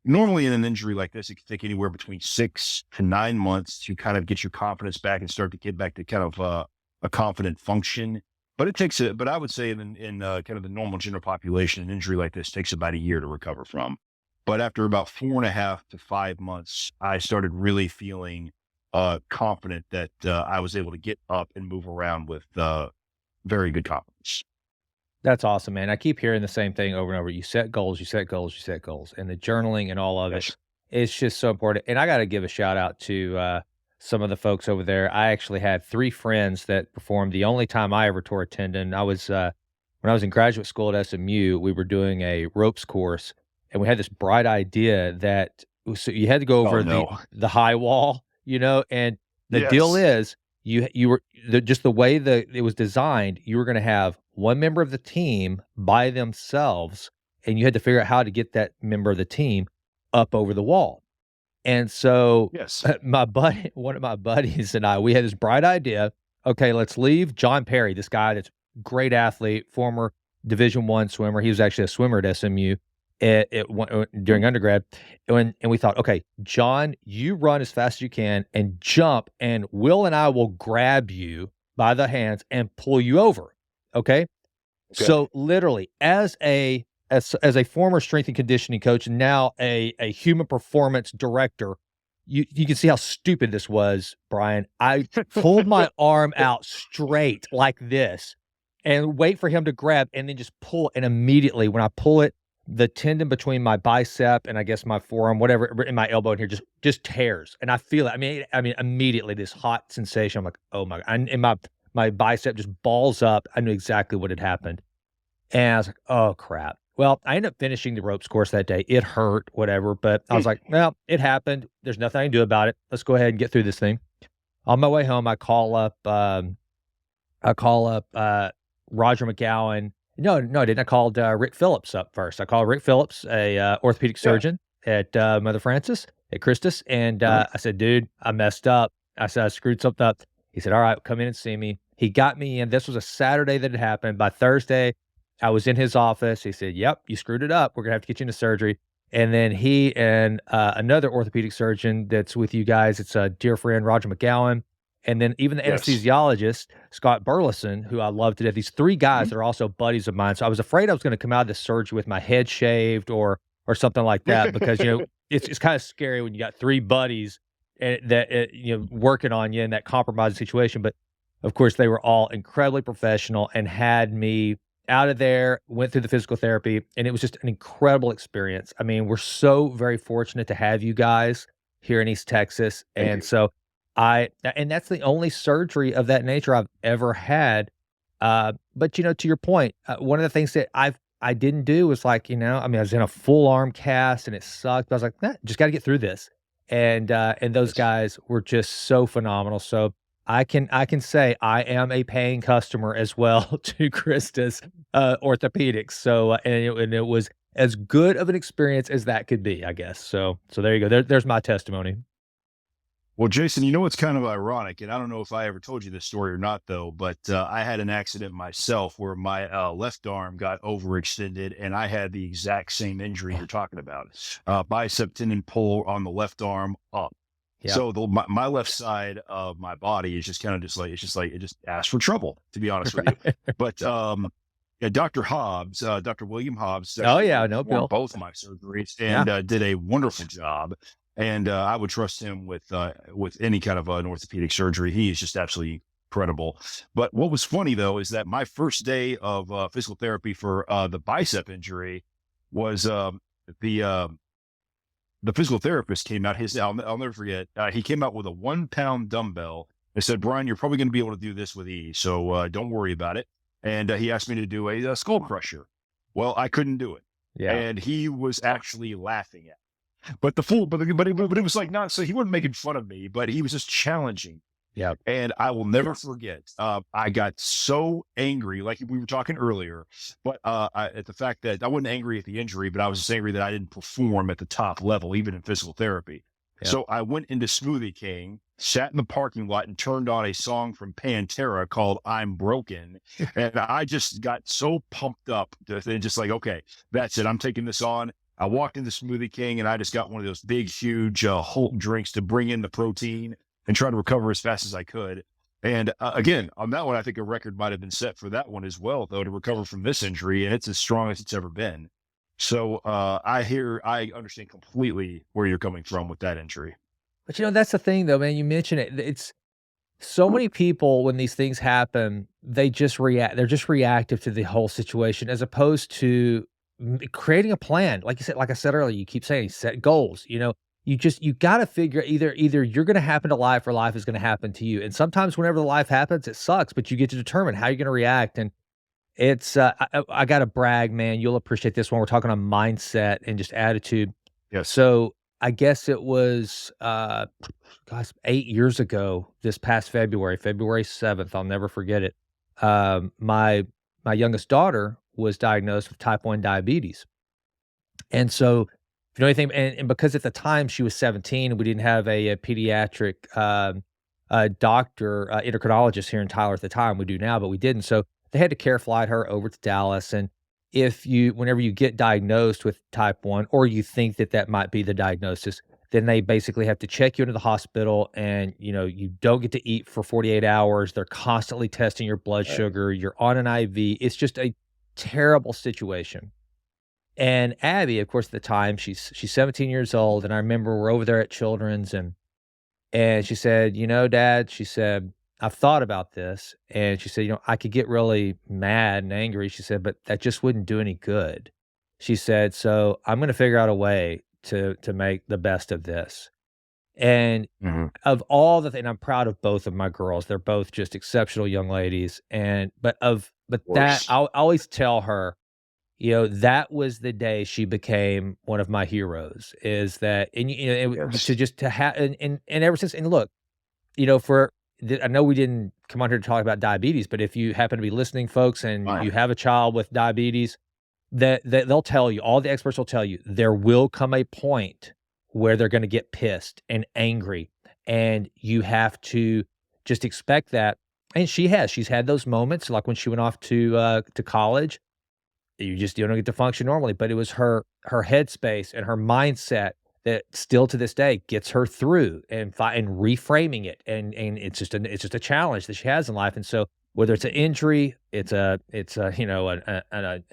normally in an injury like this, it can take anywhere between 6 to 9 months to kind of get your confidence back and start to get back to kind of a confident function. But but I would say in kind of the normal general population, an injury like this takes about a year to recover from. But after about 4.5 to 5 months, I started really feeling confident that I was able to get up and move around with very good confidence. That's awesome, man. I keep hearing the same thing over and over. You set goals, you set goals, you set goals, and the journaling and all of it, Yes. it's just so important. And I got to give a shout out to some of the folks over there. I actually had 3 friends that performed. The only time I ever tore a tendon, I was when I was in graduate school at SMU. We were doing a ropes course, and we had this bright idea that so you had to go Oh, over no. the high wall, and the deal Yes. is you were just the way that it was designed, you were going to have one member of the team by themselves, and you had to figure out how to get that member of the team up over the wall. And so Yes. one of my buddies and I, we had this bright idea. Okay, let's leave John Perry, this guy that's great athlete, former Division I swimmer. He was actually a swimmer at SMU during undergrad. And we thought, okay, John, you run as fast as you can and jump, and Will and I will grab you by the hands and pull you over. Okay. Okay. So literally, as a former strength and conditioning coach, and now a human performance director, you can see how stupid this was, Brian. I pulled my arm out straight like this and wait for him to grab and then just pull. And immediately when I pull it, the tendon between my bicep and I guess my forearm, whatever, in my elbow in here, just tears. And I feel it. I mean, immediately this hot sensation. I'm like, oh my, and my bicep just balls up. I knew exactly what had happened. And I was like, oh crap. Well, I ended up finishing the ropes course that day. It hurt, whatever, but I was like, well, it happened. There's nothing I can do about it. Let's go ahead and get through this thing. On my way home, I call up Roger McGowan. No, I didn't. I called Rick Phillips up first. I called Rick Phillips, a orthopedic surgeon at Mother Francis at Christus, and I said, dude, I messed up. I said, I screwed something up. He said, all right, come in and see me. He got me in. This was a Saturday that it happened. By Thursday, I was in his office. He said, yep, you screwed it up. We're going to have to get you into surgery. And then he and another orthopedic surgeon that's with you guys, it's a dear friend, Roger McGowan. And then even the Yes. anesthesiologist, Scott Burleson, who I love to death. These 3 guys that are also buddies of mine. So I was afraid I was going to come out of this surgery with my head shaved or something like that because, it's kind of scary when you got 3 buddies that working on you in that compromising situation. But of course, they were all incredibly professional and had me out of there, went through the physical therapy, and it was just an incredible experience. I mean, we're so very fortunate to have you guys here in East Texas. Thank And you. so and that's the only surgery of that nature I've ever had. But to your point, one of the things that I didn't do was like, I was in a full arm cast and it sucked. But I was like, nah, just got to get through this. And those Yes. guys were just so phenomenal. So I can say I am a paying customer as well to Christus Orthopedics. So and it was as good of an experience as that could be, I guess. So there you go. There's my testimony. Well, Jason, you know what's kind of ironic, and I don't know if I ever told you this story or not, though, but I had an accident myself where my left arm got overextended, and I had the exact same injury you're talking about. Bicep tendon pull on the left arm up. Yeah. So my left side of my body is just kind of just like it's just like it just asked for trouble, to be honest with you. But yeah, Dr. Hobbs, Dr. William Hobbs, Oh actually yeah, no, performed Bill. both my surgeries Yeah. and did a wonderful job. And I would trust him with any kind of an orthopedic surgery. He is just absolutely incredible. But what was funny though is that my first day of physical therapy for the bicep injury was the uh, the physical therapist came out. I'll never forget. He came out with a 1 pound dumbbell and said, "Brian, you're probably going to be able to do this with ease, so don't worry about it." And he asked me to do a skull crusher. Well, I couldn't do it, Yeah. and he was actually laughing at. But the fool, but it was like not so he wasn't making fun of me, but he was just challenging. Yeah. And I will never forget. I got so angry, like we were talking earlier, but at the fact that I wasn't angry at the injury, but I was just angry that I didn't perform at the top level, even in physical therapy. Yeah. So I went into Smoothie King, sat in the parking lot, and turned on a song from Pantera called "I'm Broken," and I just got so pumped up, and just like, okay, that's it. I'm taking this on. I walked into Smoothie King and I just got one of those big, huge Hulk drinks to bring in the protein and try to recover as fast as I could. And again, on that one, I think a record might have been set for that one as well, though, to recover from this injury. And it's as strong as it's ever been. So I understand completely where you're coming from with that injury. But that's the thing though, man. You mentioned it. It's so many people when these things happen, they just react. They're just reactive to the whole situation as opposed to creating a plan. Like you said, like I said earlier, you keep saying set goals. You got to figure either you're going to happen to life or life is going to happen to you. And sometimes whenever the life happens, it sucks, but you get to determine how you're going to react. And it's I got to brag, man. You'll appreciate this one. We're talking on mindset and just attitude. Yes. So I guess it was gosh, 8 years ago, this past February, February 7th, I'll never forget it. My youngest daughter was diagnosed with type 1 diabetes. And so, if you know anything, and because at the time she was 17 and we didn't have a pediatric doctor, endocrinologist here in Tyler at the time, we do now, but we didn't. So they had to care flight her over to Dallas. And whenever you get diagnosed with type 1, or you think that that might be the diagnosis, then they basically have to check you into the hospital and, you don't get to eat for 48 hours. They're constantly testing your blood sugar. You're on an IV. It's just a terrible situation. And Abby, of course, at the time, she's 17 years old, and I remember we're over there at Children's, and she said, Dad, she said, I've thought about this, and she said, I could get really mad and angry. She said, but that just wouldn't do any good. She said, so I'm going to figure out a way to make the best of this. And Mhm. of all and I'm proud of both of my girls. They're both just exceptional young ladies. But Of that course. I'll always tell her, that was the day she became one of my heroes, is that, and Yes. to just to have, and ever since, and look, for I know we didn't come on here to talk about diabetes, but if you happen to be listening, folks, and Fine. you have a child with diabetes, that they'll tell you, all the experts will tell you, there will come a point where they're gonna get pissed and angry, and you have to just expect that, and she's had those moments, like when she went off to college. You don't get to function normally, but it was her headspace and her mindset that still to this day gets her through and reframing it, and it's just a challenge that she has in life, and so whether it's an injury, it's a an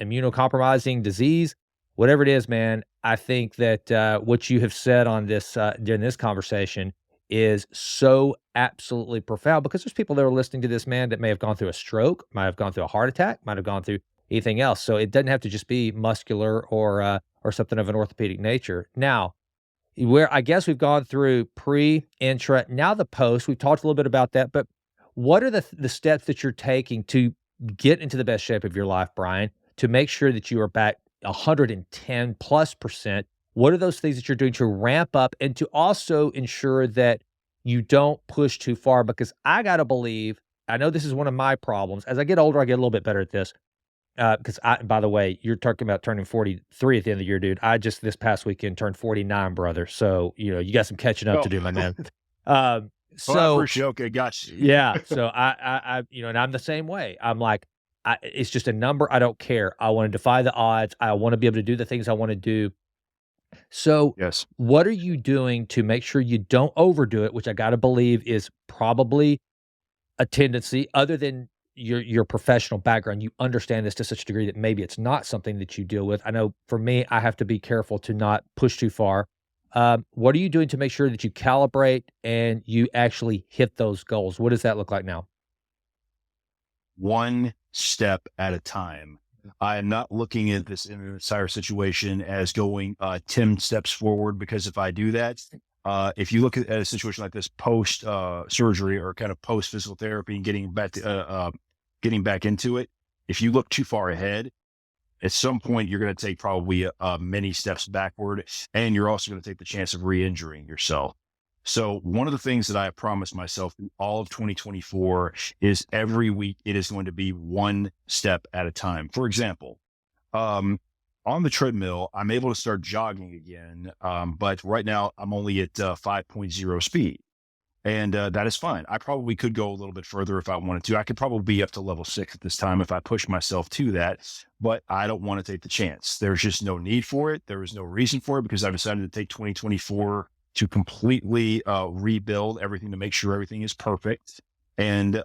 immunocompromising disease, whatever it is, man, I think that what you have said on this during this conversation is so absolutely profound, because there's people that are listening to this, man, that may have gone through a stroke, might have gone through a heart attack, might have gone through anything else. So it doesn't have to just be muscular or something of an orthopedic nature. Now, where I guess we've gone through pre, intra, now the post. We've talked a little bit about that, but what are the steps that you're taking to get into the best shape of your life, Brian, to make sure that you are back 110 plus percent? What are those things that you're doing to ramp up and to also ensure that you don't push too far? Because I got to believe, I know this is one of my problems. As I get older, I get a little bit better at this. Because by the way, you're talking about turning 43 at the end of the year, dude. I just this past weekend turned 49, brother. So, you got some catching up Oh, to do, my man. Um, Oh, I so appreciate. Okay, gotcha. yeah, so and I'm the same way. I'm like, it's just a number. I don't care. I want to defy the odds. I want to be able to do the things I want to do. So, Yes. what are you doing to make sure you don't overdo it? Which I got to believe is probably a tendency, other than your professional background. You understand this to such a degree that maybe it's not something that you deal with. I know for me, I have to be careful to not push too far. What are you doing to make sure that you calibrate and you actually hit those goals? What does that look like now? One step at a time. I am not looking at this entire situation as going 10 steps forward, because if I do that, if you look at a situation like this post surgery or kind of post physical therapy and getting back into it, if you look too far ahead, at some point you're going to take probably many steps backward, and you're also going to take the chance of re-injuring yourself. So one of the things that I have promised myself in all of 2024 is every week it is going to be one step at a time. For example, um, on the treadmill, I'm able to start jogging again, but right now I'm only at 5.0 speed. And that is fine. I probably could go a little bit further if I wanted to. I could probably be up to level 6 at this time if I push myself to that, but I don't want to take the chance. There's just no need for it. There is no reason for it, because I've decided to take 2024 to completely rebuild everything, to make sure everything is perfect. And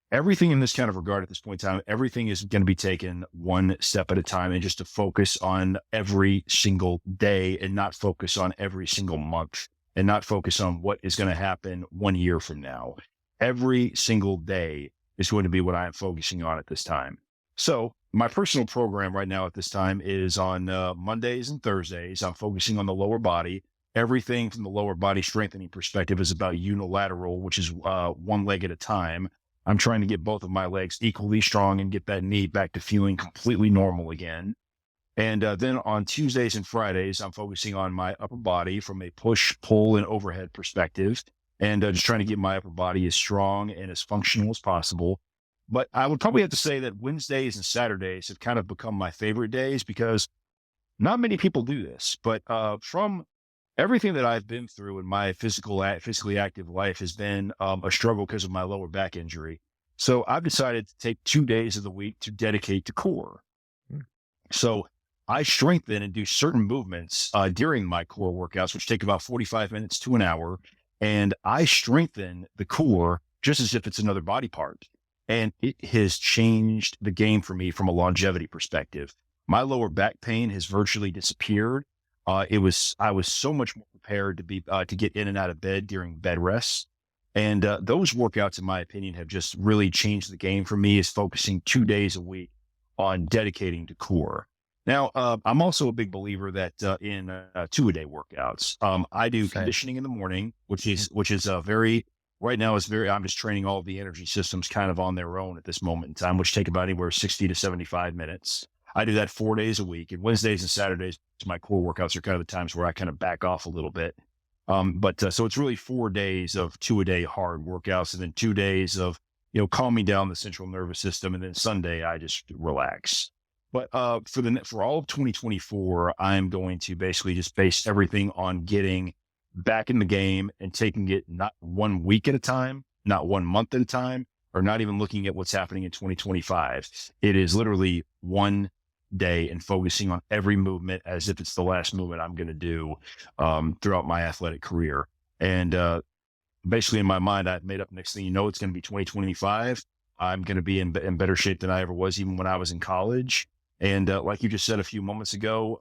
everything in this kind of regard at this point in time, everything is going to be taken one step at a time, and just to focus on every single day and not focus on every single month, and not focus on what is going to happen 1 year from now. Every single day is going to be what I am focusing on at this time. So my personal program right now at this time is on Mondays and Thursdays. I'm focusing on the lower body. Everything from the lower body strengthening perspective is about unilateral, which is one leg at a time. I'm trying to get both of my legs equally strong and get that knee back to feeling completely normal again. And then on Tuesdays and Fridays, I'm focusing on my upper body from a push, pull, and overhead perspective, and just trying to get my upper body as strong and as functional as possible. But I would probably have to say that Wednesdays and Saturdays have kind of become my favorite days, because not many people do this. But from everything that I've been through in my physically active life has been a struggle because of my lower back injury. So I've decided to take 2 days of the week to dedicate to core. So I strengthen and do certain movements during my core workouts, which take about 45 minutes to an hour. And I strengthen the core just as if it's another body part. And it has changed the game for me from a longevity perspective. My lower back pain has virtually disappeared. I was so much more prepared to get in and out of bed during bed rests. And those workouts, in my opinion, have just really changed the game for me, is focusing 2 days a week on dedicating to core. Now, I'm also a big believer that in 2-a-day workouts, I do Same. conditioning in the morning, which is very right now is very. I'm just training all of the energy systems kind of on their own at this moment in time, which take about anywhere 60 to 75 minutes. I do that 4 days a week, and Wednesdays and Saturdays, my core workouts are kind of the times where I kind of back off a little bit. So it's really 4 days of 2-a-day hard workouts, and then 2 days of calming down the central nervous system, and then Sunday I just relax. But for all of 2024, I'm going to basically just base everything on getting back in the game and taking it not 1 week at a time, not 1 month at a time, or not even looking at what's happening in 2025. It is literally one day and focusing on every movement as if it's the last movement I'm going to do throughout my athletic career. And basically in my mind, I've made up next thing you know, it's going to be 2025. I'm going to be in better shape than I ever was, even when I was in college. And like you just said a few moments ago,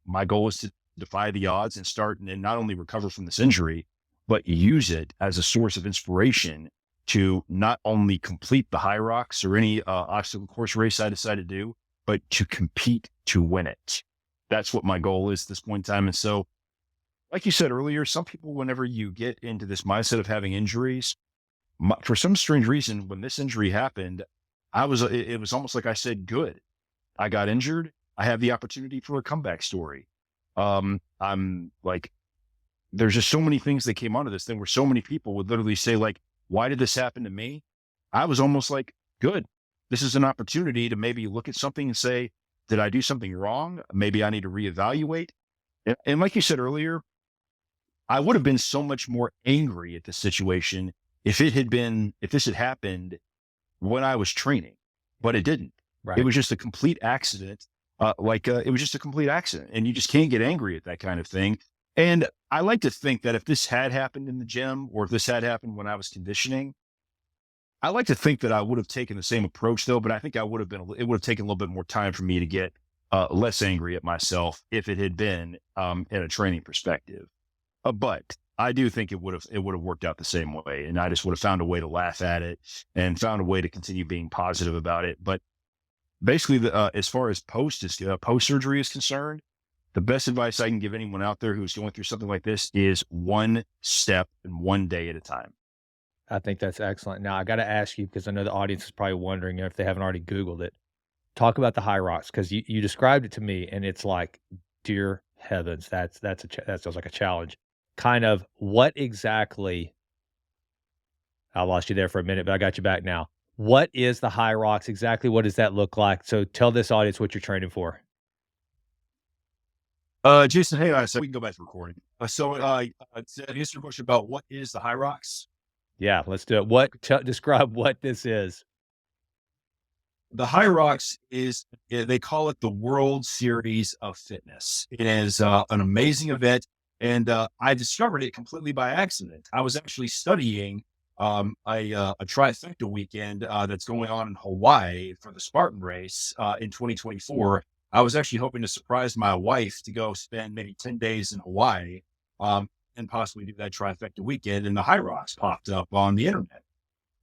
my goal is to defy the odds and start and not only recover from this injury, but use it as a source of inspiration to not only complete the high rocks or any obstacle course race I decide to do, but to compete to win it. That's what my goal is at this point in time. And so, like you said earlier, some people, whenever you get into this mindset of having injuries, for some strange reason, when this injury happened, it was almost like I said, good. I got injured. I have the opportunity for a comeback story. I'm like, there's just so many things that came onto this thing where so many people would literally say, like, why did this happen to me? I was almost like, good. This is an opportunity to maybe look at something and say, did I do something wrong? Maybe I need to reevaluate. And like you said earlier, I would have been so much more angry at the situation if this had happened when I was training, but it didn't. It Right. was just a complete accident. It was just a complete accident, and you just can't get angry at that kind of thing. And I like to think that if this had happened in the gym, or if this had happened when I was conditioning, I like to think that I would have taken the same approach though, but I think it would have taken a little bit more time for me to get less angry at myself if it had been in a training perspective. But I do think it would have worked out the same way, and I just would have found a way to laugh at it and found a way to continue being positive about it. But basically, as far as post surgery is concerned, the best advice I can give anyone out there who's going through something like this is one step and one day at a time. I think that's excellent. Now I got to ask you, because I know the audience is probably wondering if they haven't already Googled it. Talk about the high rocks, because you described it to me, and it's like, dear heavens, that sounds like a challenge. Kind of what exactly? I lost you there for a minute, but I got you back now. What is the high rocks exactly? What does that look like? So tell this audience what you're training for. Jason, hey, so we can go back to recording. To answer your question about what is the High Rocks, Yeah, let's do it. Describe what this is. the High Rocks they call it the World Series of Fitness. It is an amazing event, and I discovered it completely by accident. I was actually studying a trifecta weekend that's going on in Hawaii for the Spartan race in 2024. I was actually hoping to surprise my wife to go spend maybe 10 days in Hawaii and possibly do that trifecta weekend. And the High Rocks popped up on the internet.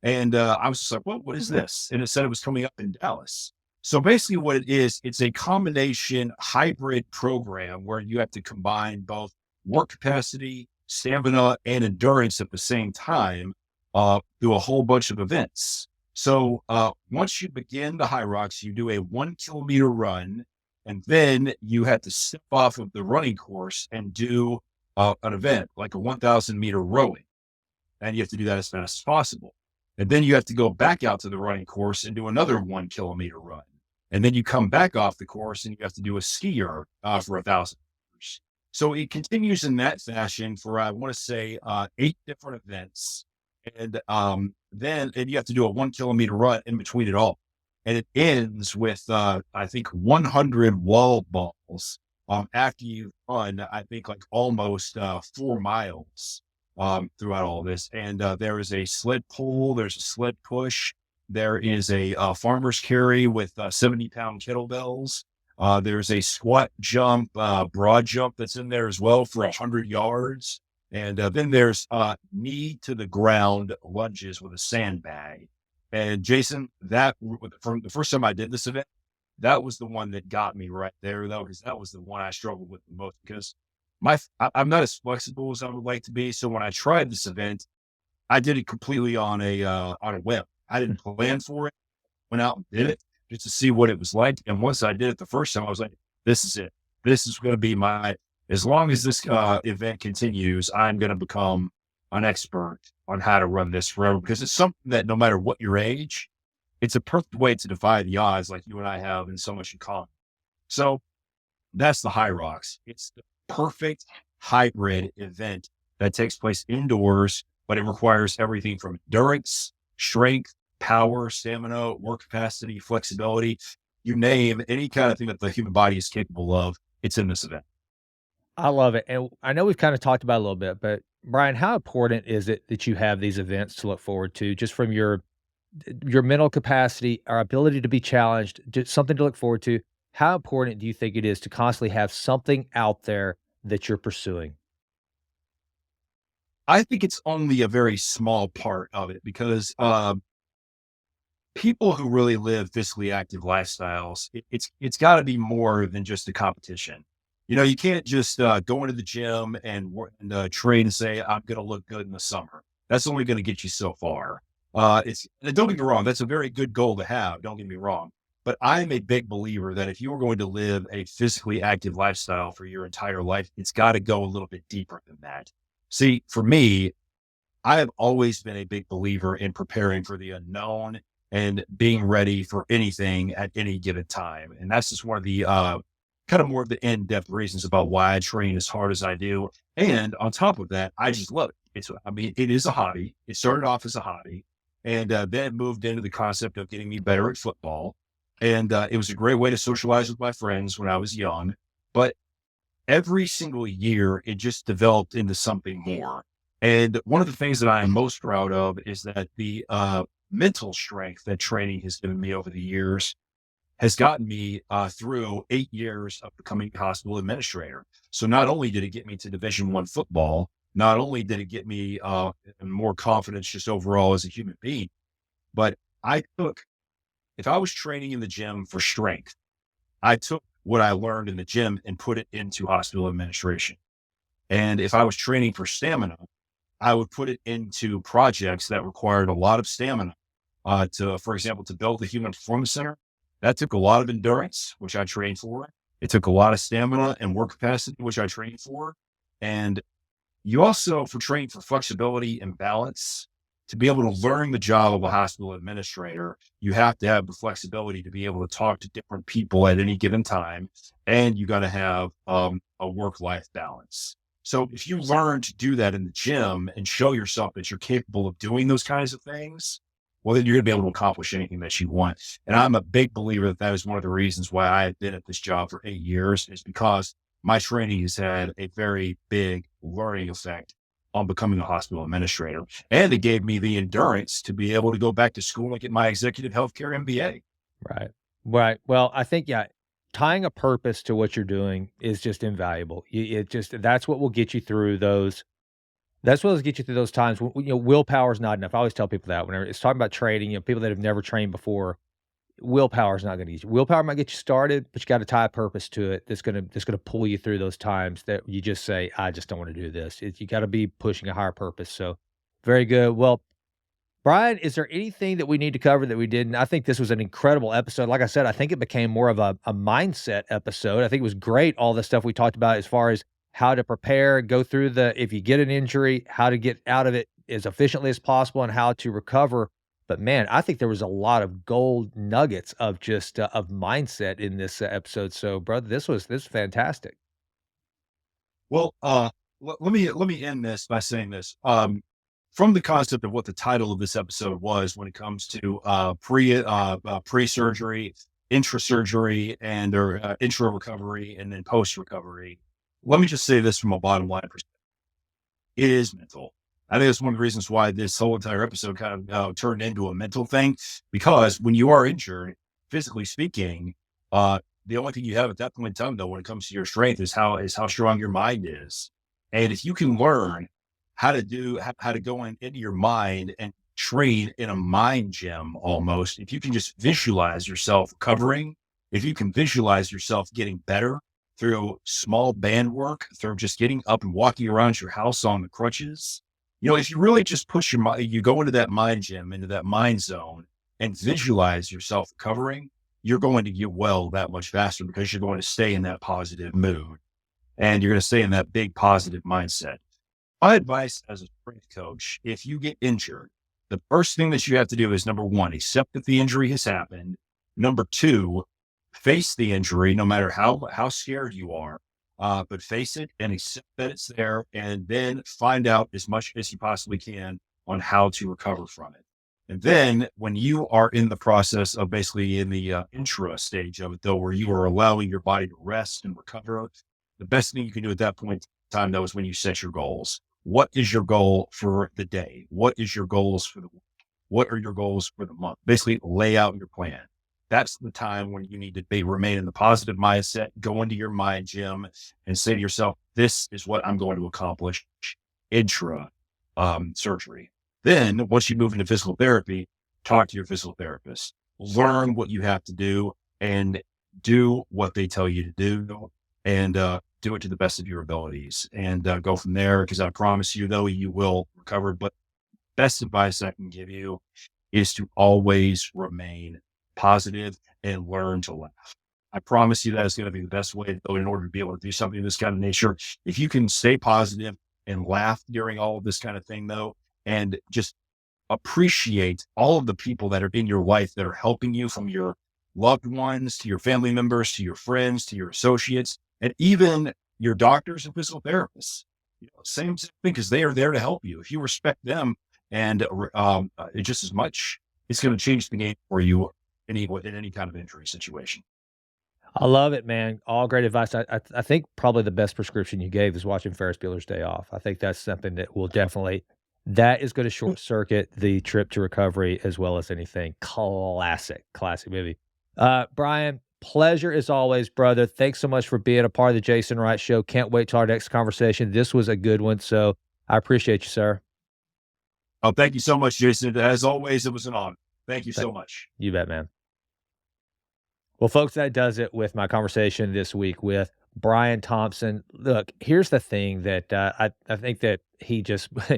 And I was just like, well, what is this? And it said it was coming up in Dallas. So basically, what it is, it's a combination hybrid program where you have to combine both work capacity, stamina, and endurance at the same time through a whole bunch of events. So once you begin the High Rocks, you do a 1 kilometer run, and then you have to step off of the running course and do an event like a 1,000 meter rowing. And you have to do that as fast as possible. And then you have to go back out to the running course and do another 1 kilometer run. And then you come back off the course and you have to do a skier for 1,000 meters. So it continues in that fashion for, I want to say, 8 different events. And then you have to do a 1 kilometer run in between it all. And it ends with, I think, 100 wall balls after you run, I think, like almost 4 miles throughout all this. And there is a sled pull, there's a sled push, there is a farmer's carry with 70-pound kettlebells. There's a squat jump, broad jump that's in there as well for 100 yards. And then there's knee to the ground lunges with a sandbag. And Jason, from the first time I did this event, that was the one that got me right there, though, because that was the one I struggled with the most, because I'm not as flexible as I would like to be. So when I tried this event, I did it completely on a whim. I didn't plan for it. Went out and did it just to see what it was like. And once I did it the first time, I was like, this is it. This is going to be as long as this event continues, I'm going to become an expert on how to run this forever, because it's something that no matter what your age, it's a perfect way to defy the odds, like you and I have in so much in common. So that's the High Rocks. It's the perfect hybrid event that takes place indoors, but it requires everything from endurance, strength, power, stamina, work capacity, flexibility, you name any kind of thing that the human body is capable of. It's in this event. I love it. And I know we've kind of talked about it a little bit, but Brian, how important is it that you have these events to look forward to, just from your mental capacity, our ability to be challenged, just something to look forward to? How important do you think it is to constantly have something out there that you're pursuing? I think it's only a very small part of it, because people who really live physically active lifestyles, it's got to be more than just a competition. You know, you can't just go into the gym and train and say, I'm going to look good in the summer. That's only going to get you so far. And don't get me wrong, that's a very good goal to have. Don't get me wrong. But I'm a big believer that if you are going to live a physically active lifestyle for your entire life, it's got to go a little bit deeper than that. See, for me, I have always been a big believer in preparing for the unknown and being ready for anything at any given time. And that's just one of the kind of more of the in-depth reasons about why I train as hard as I do. And on top of that, I just love it. It is a hobby. It started off as a hobby, and then it moved into the concept of getting me better at football. And it was a great way to socialize with my friends when I was young. But every single year, it just developed into something more. And one of the things that I am most proud of is that the mental strength that training has given me over the years has gotten me through 8 years of becoming a hospital administrator. So not only did it get me to Division I football, not only did it get me more confidence just overall as a human being, but I took, if I was training in the gym for strength, I took what I learned in the gym and put it into hospital administration. And if I was training for stamina, I would put it into projects that required a lot of stamina. For example, to build the Human Performance Center, that took a lot of endurance, which I trained for. It took a lot of stamina and work capacity, which I trained for. And you also, for training for flexibility and balance, to be able to learn the job of a hospital administrator, you have to have the flexibility to be able to talk to different people at any given time. And you got to have a work-life balance. So if you learn to do that in the gym and show yourself that you're capable of doing those kinds of things, well, then you're going to be able to accomplish anything that you want. And I'm a big believer that that is one of the reasons why I've been at this job for 8 years, is because my training has had a very big learning effect on becoming a hospital administrator. And it gave me the endurance to be able to go back to school and get my executive healthcare MBA. Right. Right. Well, I think, yeah, tying a purpose to what you're doing is just invaluable. It just, that's what will get you through those. That's what will get you through those times when, willpower is not enough. I always tell people that whenever it's talking about training, people that have never trained before, willpower is not going to get you. Willpower might get you started, but you got to tie a purpose to it. That's going to pull you through those times that you just say, I just don't want to do this. You got to be pushing a higher purpose. So very good. Well, Brian, is there anything that we need to cover that we didn't? I think this was an incredible episode. Like I said, I think it became more of a mindset episode. I think it was great, all the stuff we talked about as far as how to prepare, go through if you get an injury, how to get out of it as efficiently as possible and how to recover. But man, I think there was a lot of gold nuggets of just of mindset in this episode. So, brother, this was fantastic. Well, let me end this by saying this. From the concept of what the title of this episode was when it comes to pre surgery, intra surgery, and or intra recovery, and then post recovery. Let me just say this from a bottom line perspective: it is mental. I think that's one of the reasons why this whole entire episode kind of turned into a mental thing, because when you are injured, physically speaking, the only thing you have at that point in time, though, when it comes to your strength, is how strong your mind is. And if you can learn how to go into your mind and train in a mind gym, almost, if you can just visualize yourself recovering, if you can visualize yourself getting better through small band work, through just getting up and walking around your house on the crutches, if you really just push your mind, you go into that mind gym, into that mind zone, and visualize yourself recovering, you're going to get well that much faster, because you're going to stay in that positive mood, and you're going to stay in that big positive mindset. My advice as a strength coach: if you get injured, the first thing that you have to do is, number one, accept that the injury has happened. Number two, face the injury, no matter how scared you are, but face it and accept that it's there, and then find out as much as you possibly can on how to recover from it. And then when you are in the process of basically in the intra stage of it, though, where you are allowing your body to rest and recover, the best thing you can do at that point in time, though, is when you set your goals. What is your goal for the day? What is your goals for the week? What are your goals for the month? Basically, lay out your plan. That's the time when you need to remain in the positive mindset, go into your mind gym and say to yourself, this is what I'm going to accomplish intra surgery. Then once you move into physical therapy, talk to your physical therapist, learn what you have to do, and do what they tell you to do, and do it to the best of your abilities, and go from there. Because I promise you, though, you will recover. But best advice I can give you is to always remain positive and learn to laugh. I promise you that is going to be the best way, though, in order to be able to do something of this kind of nature. If you can stay positive and laugh during all of this kind of thing, though, and just appreciate all of the people that are in your life that are helping you from your loved ones, to your family members, to your friends, to your associates, and even your doctors and physical therapists. Same thing, because they are there to help you. If you respect them and just as much, it's going to change the game for you in any kind of injury situation. I love it, man. All great advice. I think probably the best prescription you gave is watching Ferris Bueller's Day Off. I think that's something that will definitely that is going to short circuit the trip to recovery as well as anything. Classic movie. Brian, pleasure as always, brother. Thanks so much for being a part of the Jason Wright Show. Can't wait till our next conversation. This was a good one, so I appreciate you, sir. Oh, thank you so much, Jason. As always, it was an honor. Thank you so much. You bet, man. Well, folks, that does it with my conversation this week with Brian Thompson. Look, here's the thing that I think that he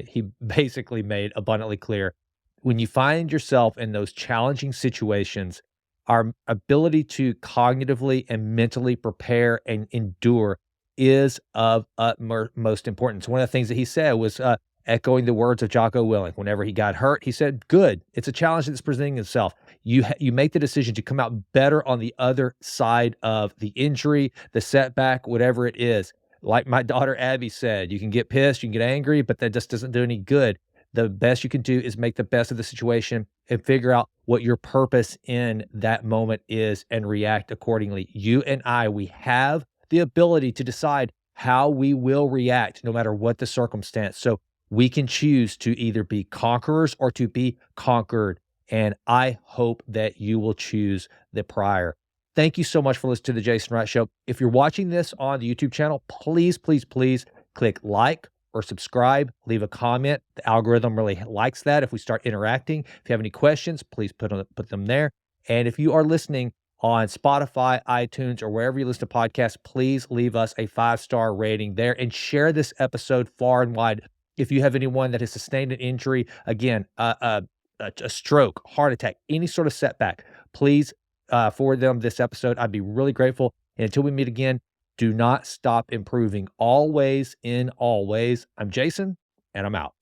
he basically made abundantly clear. When you find yourself in those challenging situations, our ability to cognitively and mentally prepare and endure is of utmost importance. One of the things that he said was echoing the words of Jocko Willink. Whenever he got hurt, he said, "Good, it's a challenge that's presenting itself. You make the decision to come out better on the other side of the injury, the setback, whatever it is." Like my daughter Abby said, you can get pissed, you can get angry, but that just doesn't do any good. The best you can do is make the best of the situation and figure out what your purpose in that moment is and react accordingly. You and I, we have the ability to decide how we will react no matter what the circumstance. So we can choose to either be conquerors or to be conquered. And I hope that you will choose the prior. Thank you so much for listening to the Jason Wright Show. If you're watching this on the YouTube channel, please click like or subscribe, leave a comment. The algorithm really likes that if we start interacting. If you have any questions, please put them there. And if you are listening on Spotify, iTunes, or wherever you listen to podcasts, please leave us a 5-star rating there and share this episode far and wide. If you have anyone that has sustained an injury, again, a stroke, heart attack, any sort of setback, please forward them this episode. I'd be really grateful. And until we meet again, do not stop improving. Always in all ways. I'm Jason, and I'm out.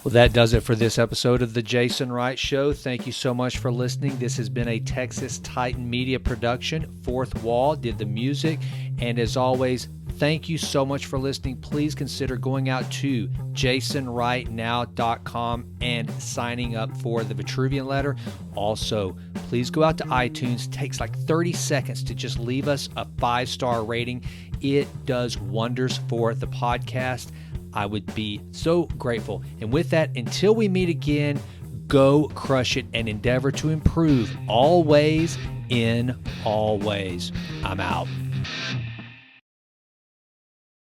Well, that does it for this episode of The Jason Wright Show. Thank you so much for listening. This has been a Texas Titan Media production. Fourth Wall did the music. And as always, thank you so much for listening. Please consider going out to jasonwrightnow.com and signing up for the Vitruvian letter. Also, please go out to iTunes. It takes like 30 seconds to just leave us a 5-star rating. It does wonders for the podcast. I would be so grateful. And with that, until we meet again, go crush it and endeavor to improve always in all ways. I'm out.